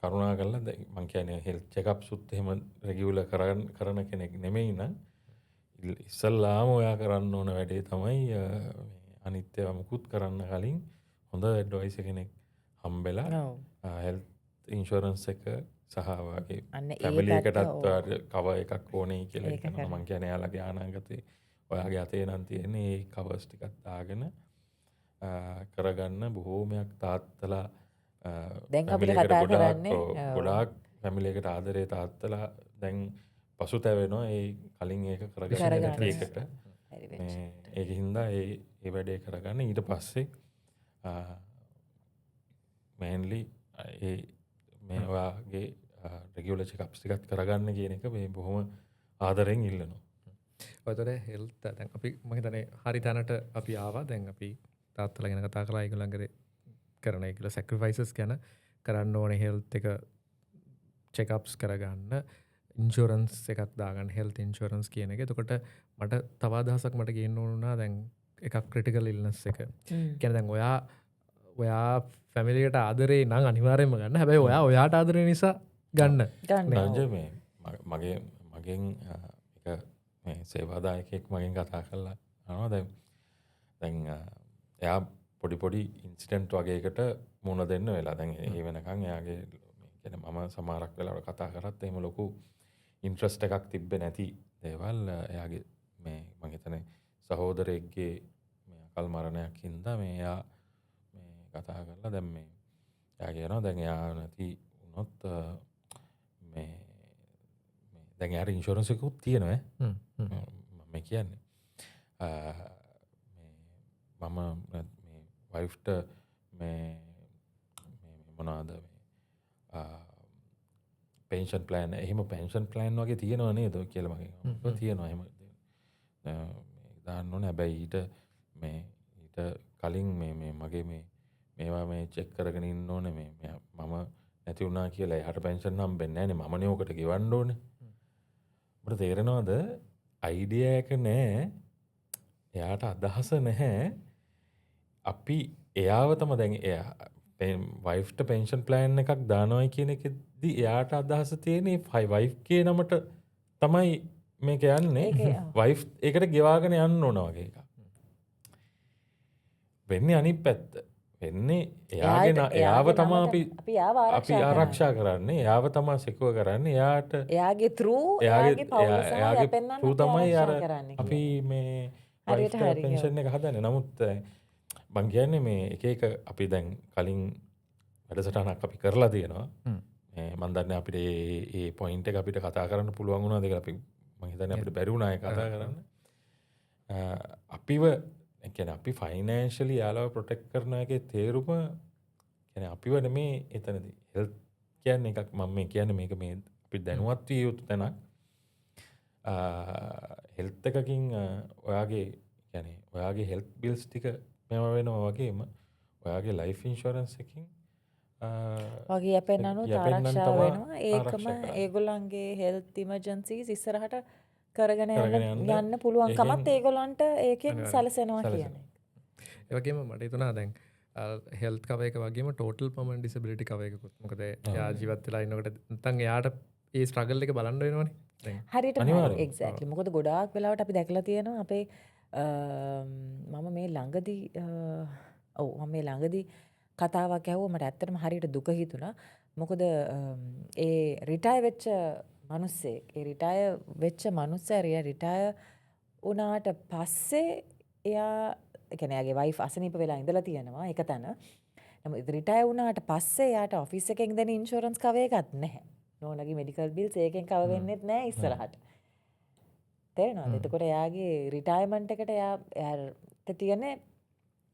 කරුණා කරලා මං කියන්නේ හෙල්ත් චෙකප්ස් උත් එහෙම රෙගියුලර් කරන කෙනෙක් නෙමෙයි නම් ඉස්සල්ලාම ඔයා කරන්න ඕන වැඩේ තමයි අනිත් ඒවා මුකුත් කරන්න කලින් හොඳ ඇඩ්වයිස් කෙනෙක් හම්බෙලා හෙල්ත් ඉන්ෂුරන්ස් එක සහ වගේ ෆැමිලි එකටත් කව එකක් ඕනේ කියලා හිතනවා. මං කියන්නේ එයාලගේ අනාගතේ ඔයාගේ අතේ නම් තියෙන්නේ ඒ කවර්ස් ටිකක් දාගෙන කරගන්න. බොහෝමයක් තාත්තලා දැන් අපිට කතා කරන්නේ ගොඩාක් ෆැමිලි එකට ආදරේ තාත්තලා දැන් පසුතැවෙනවා ඒ කලින් ඒක කරගන්න නැති එකට. ඒක හින්දා ඒ වැඩේ කරගන්න. ඊට පස්සේ මේන්ලි මේ ඔයාගේ රෙගියුලර් චෙකප්ස් ටිකක් කරගන්න කියන එක මේ බොහොම ආදරෙන් ඉල්ලනවා. ඔතන හෙල්ත් දැන් අපි මම හිතන්නේ හරි තැනට අපි ආවා. දැන් අපි තාත්තලා ගැන කතා කරලා ඒගොල්ලන්ගේ කරන ඒගොල්ලෝ සැක්‍රිෆයිසස් ගැන කරන්න ඕනේ හෙල්ත් එක චෙකප්ස් කරගන්න, ඉන්ෂුරන්ස් එකක් දාගන්න, හෙල්ත් ඉන්ෂුරන්ස් කියන එක. එතකොට මට තව අදහසක් මට ගේන්න ඕන වුණා. දැන් එකක් ක්‍රිටිකල් ඉල්නස් එක. කියන්නේ දැන් ඔයා ෆැමිලියට ආදරේ නම් අනිවාර්යෙන්ම ගන්න. හැබැයි ඔයාට ආදරේ නිසා ගන්න. මේ මගෙන් එක මේ සේවාදායකයෙක් මගෙන් කතා කරලා අහනවා දැන් එයා පොඩි ඉන්සිඩන්ට් වගේකට මුණ දෙන්න වෙලා. දැන් ඒ වෙනකන් එයාගේ කියන්නේ මම සමහරක් වෙලාවට කතා කරත් එහෙම ලොකු ඉන්ට්‍රස්ට් එකක් තිබ්බේ නැති දේවල් එයාගේ මේ මම හිතන්නේ සහෝදරයෙක්ගේ මේ අකල් මරණයක් හින්දා මේ එයා මේ කතා කරලා දැන් මේ එයා කියනවා දැන් එයා නැති වුණොත් මේ දැන් එයාට ඉන්ෂුරන්ස් එකකුත් තියෙනවා මම කියන්නේ මම මේ වයිෆ්ට මේ මොනවාද පෙන්ෂන් ප්ලෑන් එහෙම පෙන්ෂන් ප්ලෑන් වගේ තියෙනවා නේද කියලා මගේ තියෙනවා එහෙම දාන්න ඕනේ. හැබැයි ඊට කලින් මේ මගේ මේවා මේ චෙක් කරගෙන ඉන්න ඕනේ. මම නැති වුණා කියලා එයාට පෙන්ෂන් හම්බෙන්නේ නැහැ නේ. මමනේ ඔකට ගෙවන්න ඕනේ. ඔබට තේරෙනවද? අයිඩියා එක නැහැ. එයාට අදහස නැහැ. අපි එයාව තම දැන් එයා වයිෆ්ට පෙන්ෂන් ප්ලෑන් එකක් දානවයි කියන එකෙද්දි එයාට අදහස තියෙන්නේ වයිෆ්ගේ නමට තමයි මේක යන්නේ. වයිෆ් ඒකට ගෙවාගෙන යන්න ඕන වගේ එකක්. වෙන්නේ අනිත් පැත්ත. වෙන්නේ එයාව තමයි අපි ආරක්ෂා කරන්නේ. එයාව තමයි සෙකුව කරන්නේ. එයාගේ through එයාගේ through තමයි අපි මේ වයිෆ්ට පෙන්ෂන් එක හදන්නේ. නමුත් මං කියන්නේ මේ එක අපි දැන් කලින් වැඩසටහනක් අපි කරලා තියෙනවා. මන් දන්නේ අපිට ඒ පොයින්ට් එක අපිට කතා කරන්න පුළුවන් වුණාද කියලා අපි මං හිතන්නේ අපිට බැරි වුණා ඒක කතා කරන්න. අපිව කියන්නේ අපි ෆයිනෑන්ෂලි යාලව ප්‍රොටෙක්ට් කරන එකේ තේරුම කියන්නේ අපිව නෙමේ එතනදී. හෙල්ත් කියන්නේ එකක් මම මේ කියන්නේ මේක මේ අපි දැනුවත් විය යුතු තැනක්. හෙල්ත් එකකින් ඔයාගේ හෙල්ත් බිල්ස් ටික මෙම වෙනවා වගේම ඔයාගේ ලයිෆ් ඉන්ෂුරන්ස් එකකින් වගේ යැපෙන්නනුත් ආරක්ෂා වෙනවා. ඒකම ඒගොල්ලන්ගේ හෙල්ත් ඉමර්ජන්සීස් ඉස්සරහට කරගෙන යන්න පුළුවන්කමත් ඒගොල්ලන්ට ඒකෙන් සැලසෙනවා කියන්නේ. ඒ වගේම මට හිතුණා දැන් හෙල්ත් කවර් එක වගේම ටෝටල් පර්මනන්ට් ඩිසබිලිටි කවර් එකකුත්. මොකද එයා ජීවත් වෙලා ඉන්නකොට නැත්නම් එයාට ඒ ස්ට්‍රගල් එක බලන්න වෙනවනේ. හරියට එක්සැක්ට්ලි. මොකද ගොඩාක් වෙලාවට අපි දැකලා තියෙනවා අපේ මම මේ ළඟදී කතාවක් ඇහුවා. මට ඇත්තටම හරියට දුක හිතුණා. මොකද ඒ රිටයර් වෙච්ච මිනිස්සෙක් රිටයර් වුණාට පස්සේ එයා කියන්නේ එයාගේ වයිෆ් අසනීප වෙලා ඉඳලා තියෙනවා එක තැන. නමුත් රිටයර් වුණාට පස්සේ යාට ඔෆිස් එකෙන් දෙන ඉන්ෂුරන්ස් කවර් එකක් නැහැ. නෝනගේ මෙඩිකල් බිල්ස් ඒකෙන් කවර් වෙන්නෙත් නැහැ ඉස්සරහට. තේරෙනවද? එතකොට එයාගේ රිටයර්මන්ට් එකට එයාට තියෙන්නේ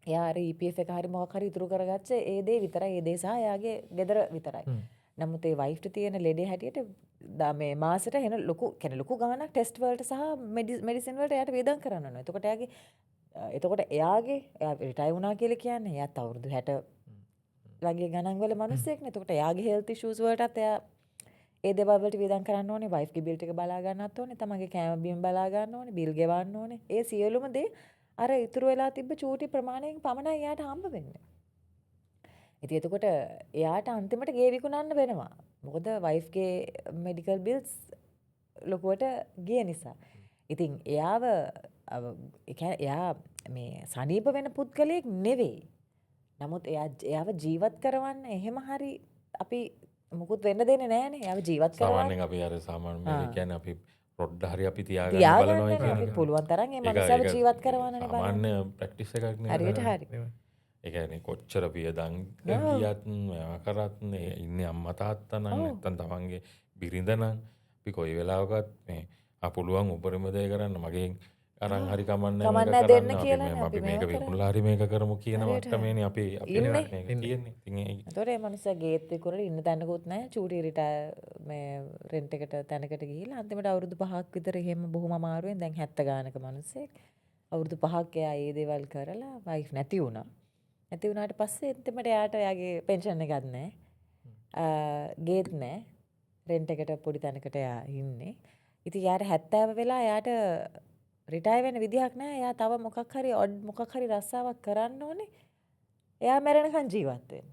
එයා අර EPF එක හරි මොකක් හරි ඉතුරු කරගත්ත ඒ දේ විතරයි. ඒ දේ සහ එයාගේ ගෙදර විතරයි. නමුත් ඒ වයිෆ්ට තියෙන ලෙඩේ හැටියට මේ මාසෙට එන ලොකු ගාණක් ටෙස්ට් වලට සහ මෙඩිසින් වලට එයාට වේදම් කරන්න ඕන. එතකොට එයාගේ රිටයර් වුණා කියලා කියන්නේ එයාත් අවුරුදු 60 වගේ ගණන් වල මිනිස්සෙක්නේ. එතකොට එයාගේ හෙල්ත් ඉෂුස් වලටත් එයා ඒ දේවල් වලට වේදම් කරන්න ඕනේ. වයිෆ්ගේ බිල් ටික බලා ගන්නත් ඕනේ. තමන්ගේ කෑම බීම බලා ගන්න ඕනේ. බිල් ගෙවන්න ඕනේ. ඒ සියලුම දේ අර ඉතුරු වෙලා තිබ්බ චූටි ප්‍රමාණයෙන් පමණයි එයාට හම්බ වෙන්නේ. ඉතින් එතකොට එයාට අන්තිමට ගේ විකුණන්න වෙනවා. මොකද වයිෆ්ගේ මෙඩිකල් බිල්ස් ලොකුවට ගිය නිසා. ඉතින් එයා මේ සනීප වෙන පුද්ගලයෙක් නෙවෙයි. නමුත් එයාව ජීවත් කරවන්න එහෙම හරි අපි මුකුත් වෙන්න දෙන්නේ නැහනේ. එයාව ජීවත් කරවන්න. සාමාන්‍යයෙන් අපි අර සාමාන්‍ය මේ කියන්නේ අපි රොඩ් හරි අපි තියාගන්න බලනවා අපි කියන්නේ. පුළුවන් තරම් මේ මනුස්සයව ජීවත් කරවන්නනේ බලන්නේ. සාමාන්‍ය ප්‍රැක්ටිස් එකක් නේ. හරියට හරි. ඒ කියන්නේ කොච්චර වියදම් ගියත් මේවා කරත් ඉන්නේ අම්මා තාත්තා නම් නැත්තම් තමන්ගේ බිරිඳ නම් අපි කොයි වෙලාවකත් මේ පුළුවන් උපරිම දේ කරන්න මගෙන් අරන් හරි කමන්නේ කමන්නේ දෙන්න කියලා අපි මේක විකුණලා හරි මේක කරමු කියන මට්ටමේනේ අපි ඉන්නේ. කියන්නේ. ඉතින් ඒතොර මේ මනුස්සයා ගේත් විකුණලා ඉන්න තැනකුත් නැහැ. චූටි රිටයර් මේ රෙන්ට් එකට තැනකට ගිහිල්ලා අන්තිමට අවුරුදු 5ක් විතර එහෙම බොහොම අමාරුවෙන් දැන් 70 ගානක මනුස්සයෙක්. අවුරුදු 5ක් එයා ඒ දේවල් කරලා වයිෆ් නැති වුණා. නැති වුණාට පස්සේ එතෙමට එයාට එයාගේ පෙන්ෂන් එකක් නැහැ. ගේත් නැහැ. රෙන්ට් එකට පොඩි තැනකට එයා ඉන්නේ. ඉතින් යාට 70 වෙලා එයාට රිටයර් වෙන්න විදිහක් නැහැ. එයා තව මොකක් හරි රස්සාවක් කරන්න ඕනේ. එයා මැරෙනකන් ජීවත් වෙන්න.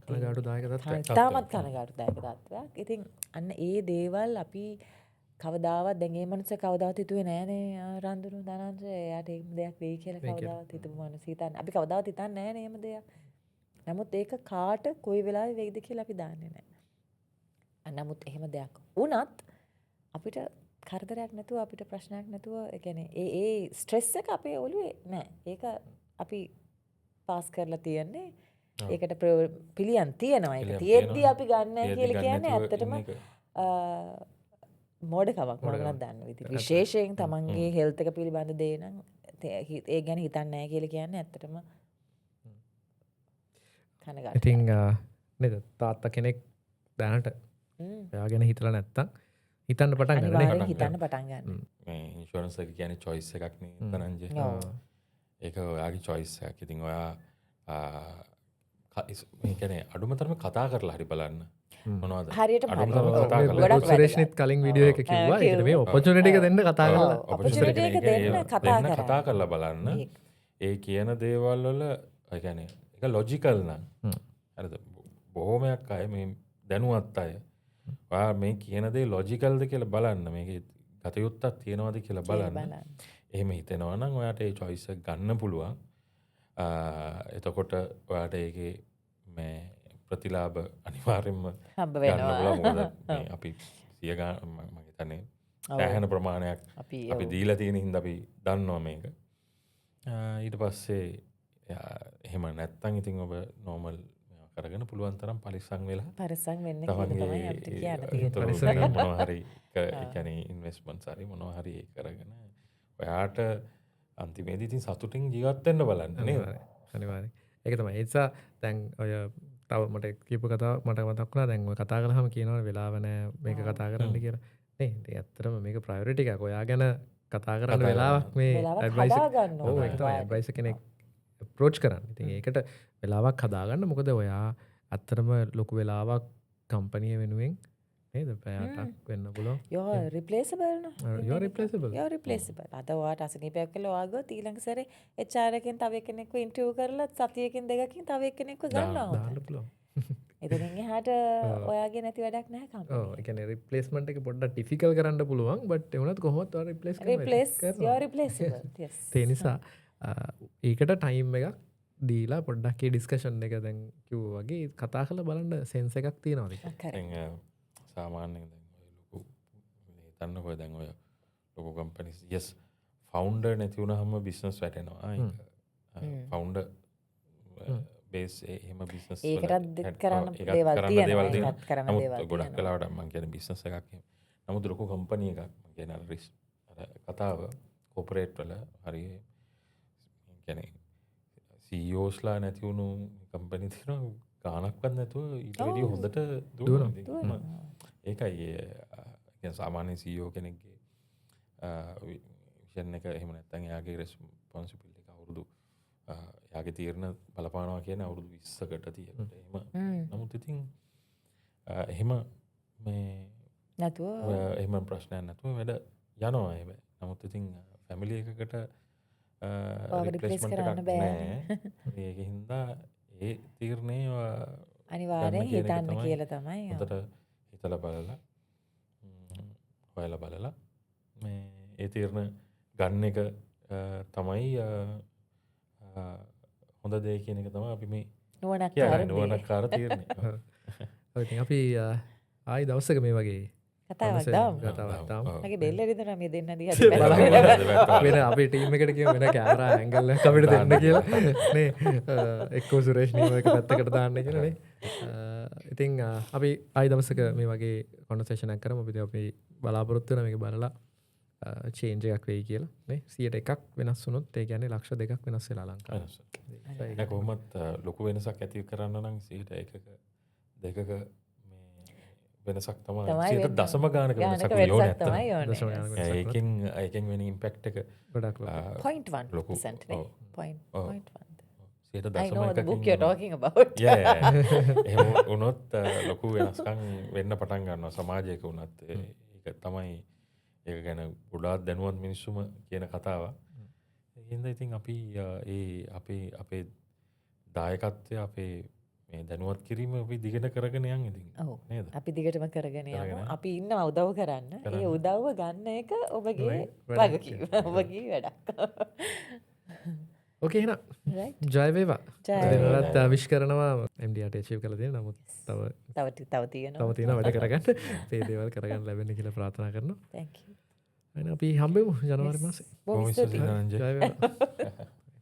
කනගාටුදායක තත්ත්වයක්. තාමත් කනගාටුදායක තත්ත්වයක්. ඉතින් අන්න ඒ දේවල් අපි කවදාවත් දැන් මේ මනුස්සය කවදාවත් හිතුවේ නෑනේ රන්දුරු දනංජ එයාට එහෙම දෙයක් වෙයි කියලා කවදාවත් හිතපු මනුස්සය හිතන්නේ. අපි කවදාවත් හිතන්නේ නෑනේ එහෙම දෙයක්. නමුත් ඒක කාට කොයි වෙලාවෙ වෙයිද කියලා අපි දන්නේ නෑ. නමුත් එහෙම දෙයක් වුණත් අපිට කරදරයක් නැතුව අපිට ප්‍රශ්නයක් නැතුව ඒ කියන්නේ ඒ ස්ට්‍රෙස් එක අපේ ඔළුවේ නෑ. ඒක අපි පාස් කරලා තියන්නේ. ඒකට පිළියම් තියෙනවා. ඒක තියෙද්දි අපි ගන්න නැහැ කියලා කියන්නේ ඇත්තටම මෝඩකමක් මොනවද දන්න විදිහ. විශේෂයෙන් තමන්ගේ හෙල්ත් එක පිළිබඳ දේ නම් ඒ ගැන හිතන්නේ නැහැ කියලා කියන්නේ ඇත්තටම කනගාටුයි. ඉතින් නේද තාත්තා කෙනෙක් දැනට එයා ගැන හිතලා නැත්තම් හිතන්න පටන් ගන්න නේ. අනිවාර්යෙන් හිතන්න පටන් ගන්න. මේ ඉන්ෂුරන්ස් එක කියන්නේ choice එකක් නේ තනංජේ. ඒක ඔයාගේ choice එකක්. ඉතින් ඔයා මේ කියන්නේ අඩුම තරම කතා කරලා හරි බලන්න. මොනවද? හරියටම අඩුම හරි. තරම කතා කරලා. ගොඩක් සුරේෂ්නිත් කලින් වීඩියෝ එක කිව්වා. ඒකට මේ ඔපචුනිටි එක දෙන්න කතා කරලා opportunity එක දෙන්න කතා කරලා බලන්න. ඒ කියන දේවල් වල ඒ කියන්නේ ඒක ලොජිකල් නම් හරිද? බොහොමයක් අය මේ දැනුවත් අය ඔයා මේ කියන දේ ලොජිකල්ද කියලා බලන්න. මේකේ ගතයුත්තක් තියෙනවද කියලා බලන්න. එහෙම හිතෙනවා නම් ඔයාට ඒ choice එක ගන්න පුළුවන්. එතකොට ඔයාට ඒකේ මේ ප්‍රතිලාභ අනිවාර්යෙන්ම හම්බ ගන්න වෙනවා. පුළුවන්. මොකද මේ අපි සිය ගාන මම හිතන්නේ සෑහෙන ප්‍රමාණයක් අපි දීලා තියෙන හින්දා අපි දන්නවා මේක. ඊට පස්සේ එහෙම නැත්තම් ඉතින් ඔබ නෝමල් කරගෙන පුළුවන් තරම් පරිස්සම් වෙලා පරිස්සම් වෙන්න කියලා තමයි අපිට කියන්න තියෙන්නේ. පරිස්සම් මොනවා හරි ඒ කියන්නේ ඉන්වෙස්ට්මන්ට්ස් හරි මොනවා හරි ඒක කරගෙන ඔයාට අන්තිමේදී ඉතින් සතුටින් ජීවත් වෙන්න බලන්න නේද? අනිවාර්යෙන්. ඒක තමයි. ඒ නිසා දැන් ඔය තව මට කියපු කතාව මට මතක් වුණා. දැන් ඔය කතා කරාම කියනවා වෙලාව නැහැ මේක කතා කරන්න කියලා. නේ ඉතින් ඇත්තටම මේක ප්‍රයොරිටි එකක්. ඔයා ගැන කතා කරන්න වෙලාවක් මේ ඇඩ්වයිස් ඇඩ්වයිස් කෙනෙක් අප්‍රෝච් කරන්න. ඉතින් ඒකට වෙලාවක් හදාගන්න. මොකද ඔයා ඇත්තටම ලොකු වෙලාවක් කම්පැනි වෙනුවෙන් නේද පැයටක් වෙන්න පුළුවන්. you're replaceable no. you're replaceable. you're replaceable. අද ඔයාට අසනීපයක් කියලා ඔයා ගියොත් ඊළඟ සැරේ HR එකෙන් තව එක්කෙනෙක්ව ඉන්ටර්විව් කරලා සතියකින් දෙකකින් තව එක්කෙනෙක්ව ගන්නවා. දාන්න පුළුවන්. එතනින් එහාට ඔයාගේ නැති වැඩක් නැහැ කම්පැනි. ඔව් ඒ කියන්නේ රිප්ලේස්මන්ට් එක පොඩ්ඩක් ඩිෆිකල්ට් කරන්න පුළුවන්. බට් ඒ වුණත් කොහොමවත් ඔයා රිප්ලේස් you're replaceable. yes. ඒ නිසා ඒකට ටයිම් එකක් දීලා පොඩ්ඩක් ඒ ඩිස්කෂන් එක දැන් කිව්වා වගේ කතා කරලා බලන්න සෙන්ස් එකක් තියෙනවද කියලා. සාමාන්‍යයෙන් දැන් ඔය ලොකු හිතන්නකෝ දැන් ඔය ලොකු කම්පැනිස් yes ෆවුන්ඩර් නැතිවුණ හම බිස්නස් වැටෙනවා ෆවුන්ඩ බේස් එහෙම බිස්නස් ඒකටත් කරන්න දේවල් තියෙනවා. ඒකත් කරන්න දේවල් නමුත් ගොඩක් කලාවට මං කියන බිස්නස් එකක් නමුත් ලොකු කම්පනි එකක් මං කියන රිස් කතාව කොපරේට් වල හරි කියන්නේ CEOස්ලා නැතිවුණු කම්පනි තියෙනවා ගානක්වත් නැතුව ඊට වැඩිය හොඳට දුවනවා. ඒකයි සාමාන්‍ය CEO කෙනෙක්ගේ විෂන් එක එහෙම නැත්නම් එයාගේ රෙස්පොන්සිබිලිටි එක අවුරුදු එයාගේ තීරණ බලපානවා කියන අවුරුදු 20කට 30කට එහෙම. නමුත් ඉතින් එහෙම මේ නැතුව එහෙම ප්‍රශ්නයක් නැතුව වැඩ යනවා එහෙම. නමුත් ඉතින් ෆැමිලි එකකට රිප්ලේස්මන්ට් එකක් නැහැ. ඒක හින්දා ඒ තීරණේ අනිවාර්යෙන් හිතන්න කියලා තමයි. හොඳට හිතලා බලලා හොයලා බලලා මේ ඒ තීරණ ගන්න එක තමයි හොඳ දේ කියන එක තමයි අපි මේ නුවණක්කාර තීරණය. ඉතින් අපි ආයි දවසක මේ වගේ කතාවක් දාමු. කතාවක් දාමු. මගේ බෙල්ල රිදුනා මේ දෙන්න දිහා වෙන අපේ ටීම් එකට කියමු වෙන කැමරා ඇන්ගල් එකක් අපිට දෙන්න කියලා නේ එක්කෝ සුරේෂ් නීම එක පැත්තකට දාන්න කියලා නේ. ඉතින් අපි ආයි දවසක මේ වගේ කොන්වර්සේෂන් එකක් කරමු. අපි බලාපොරොත්තු වෙන මේක බලලා චේන්ජ් එකක් වෙයි කියලා නේ. 100ක් වෙනස් වුණොත් ඒ කියන්නේ ලක්ෂ 2ක් වෙනස් වෙලා ලංකාවේ. ඒක කොහොමත් ලොකු වෙනසක් ඇති කරන්න නම් 100ක 2ක වෙනසක් තමයි දශම ගානක වෙනසක් ඕනේ. ඒකෙන් වෙන ඉම්පැක්ට් එක ගොඩක් 0.1% නේ. 0.1. I know the book දශම you're talking about. එහෙම වුණොත් ලොකු වෙනස්කම් වෙන්න පටන් ගන්නවා සමාජයක වුණත්. ඒක තමයි ඒක ගැන ගොඩාක් දැනුවත් මිනිස්සුම කියන කතාව. ඒකින්ද ඉතින් අපි අපේ දායකත්වය අපේ මේ දැනුවත් කිරීම අපි දිගට කරගෙන යන් ඉතින් නේද? අපි දිගටම කරගෙන යමු. අපි ඉන්නවා උදව් කරන්න. ඒ උදව්ව ගන්න එක ඔබගේ වගකීම. ඔබගේ වැඩක්. ඕකේ එහෙනම් ජය වේවා. දෙනවත් විශ් කරනවා MDRට achieve කරලා දෙන්න. නමුත් තව තියෙනවා වැඩ කරගන්න. මේ දේවල් කරගන්න ලැබෙන්න කියලා ප්‍රාර්ථනා කරනවා. thank you. එහෙනම් අපි හම්බෙමු ජනවාරි මාසේ. බොහොම ස්තුතියි. ජය වේවා.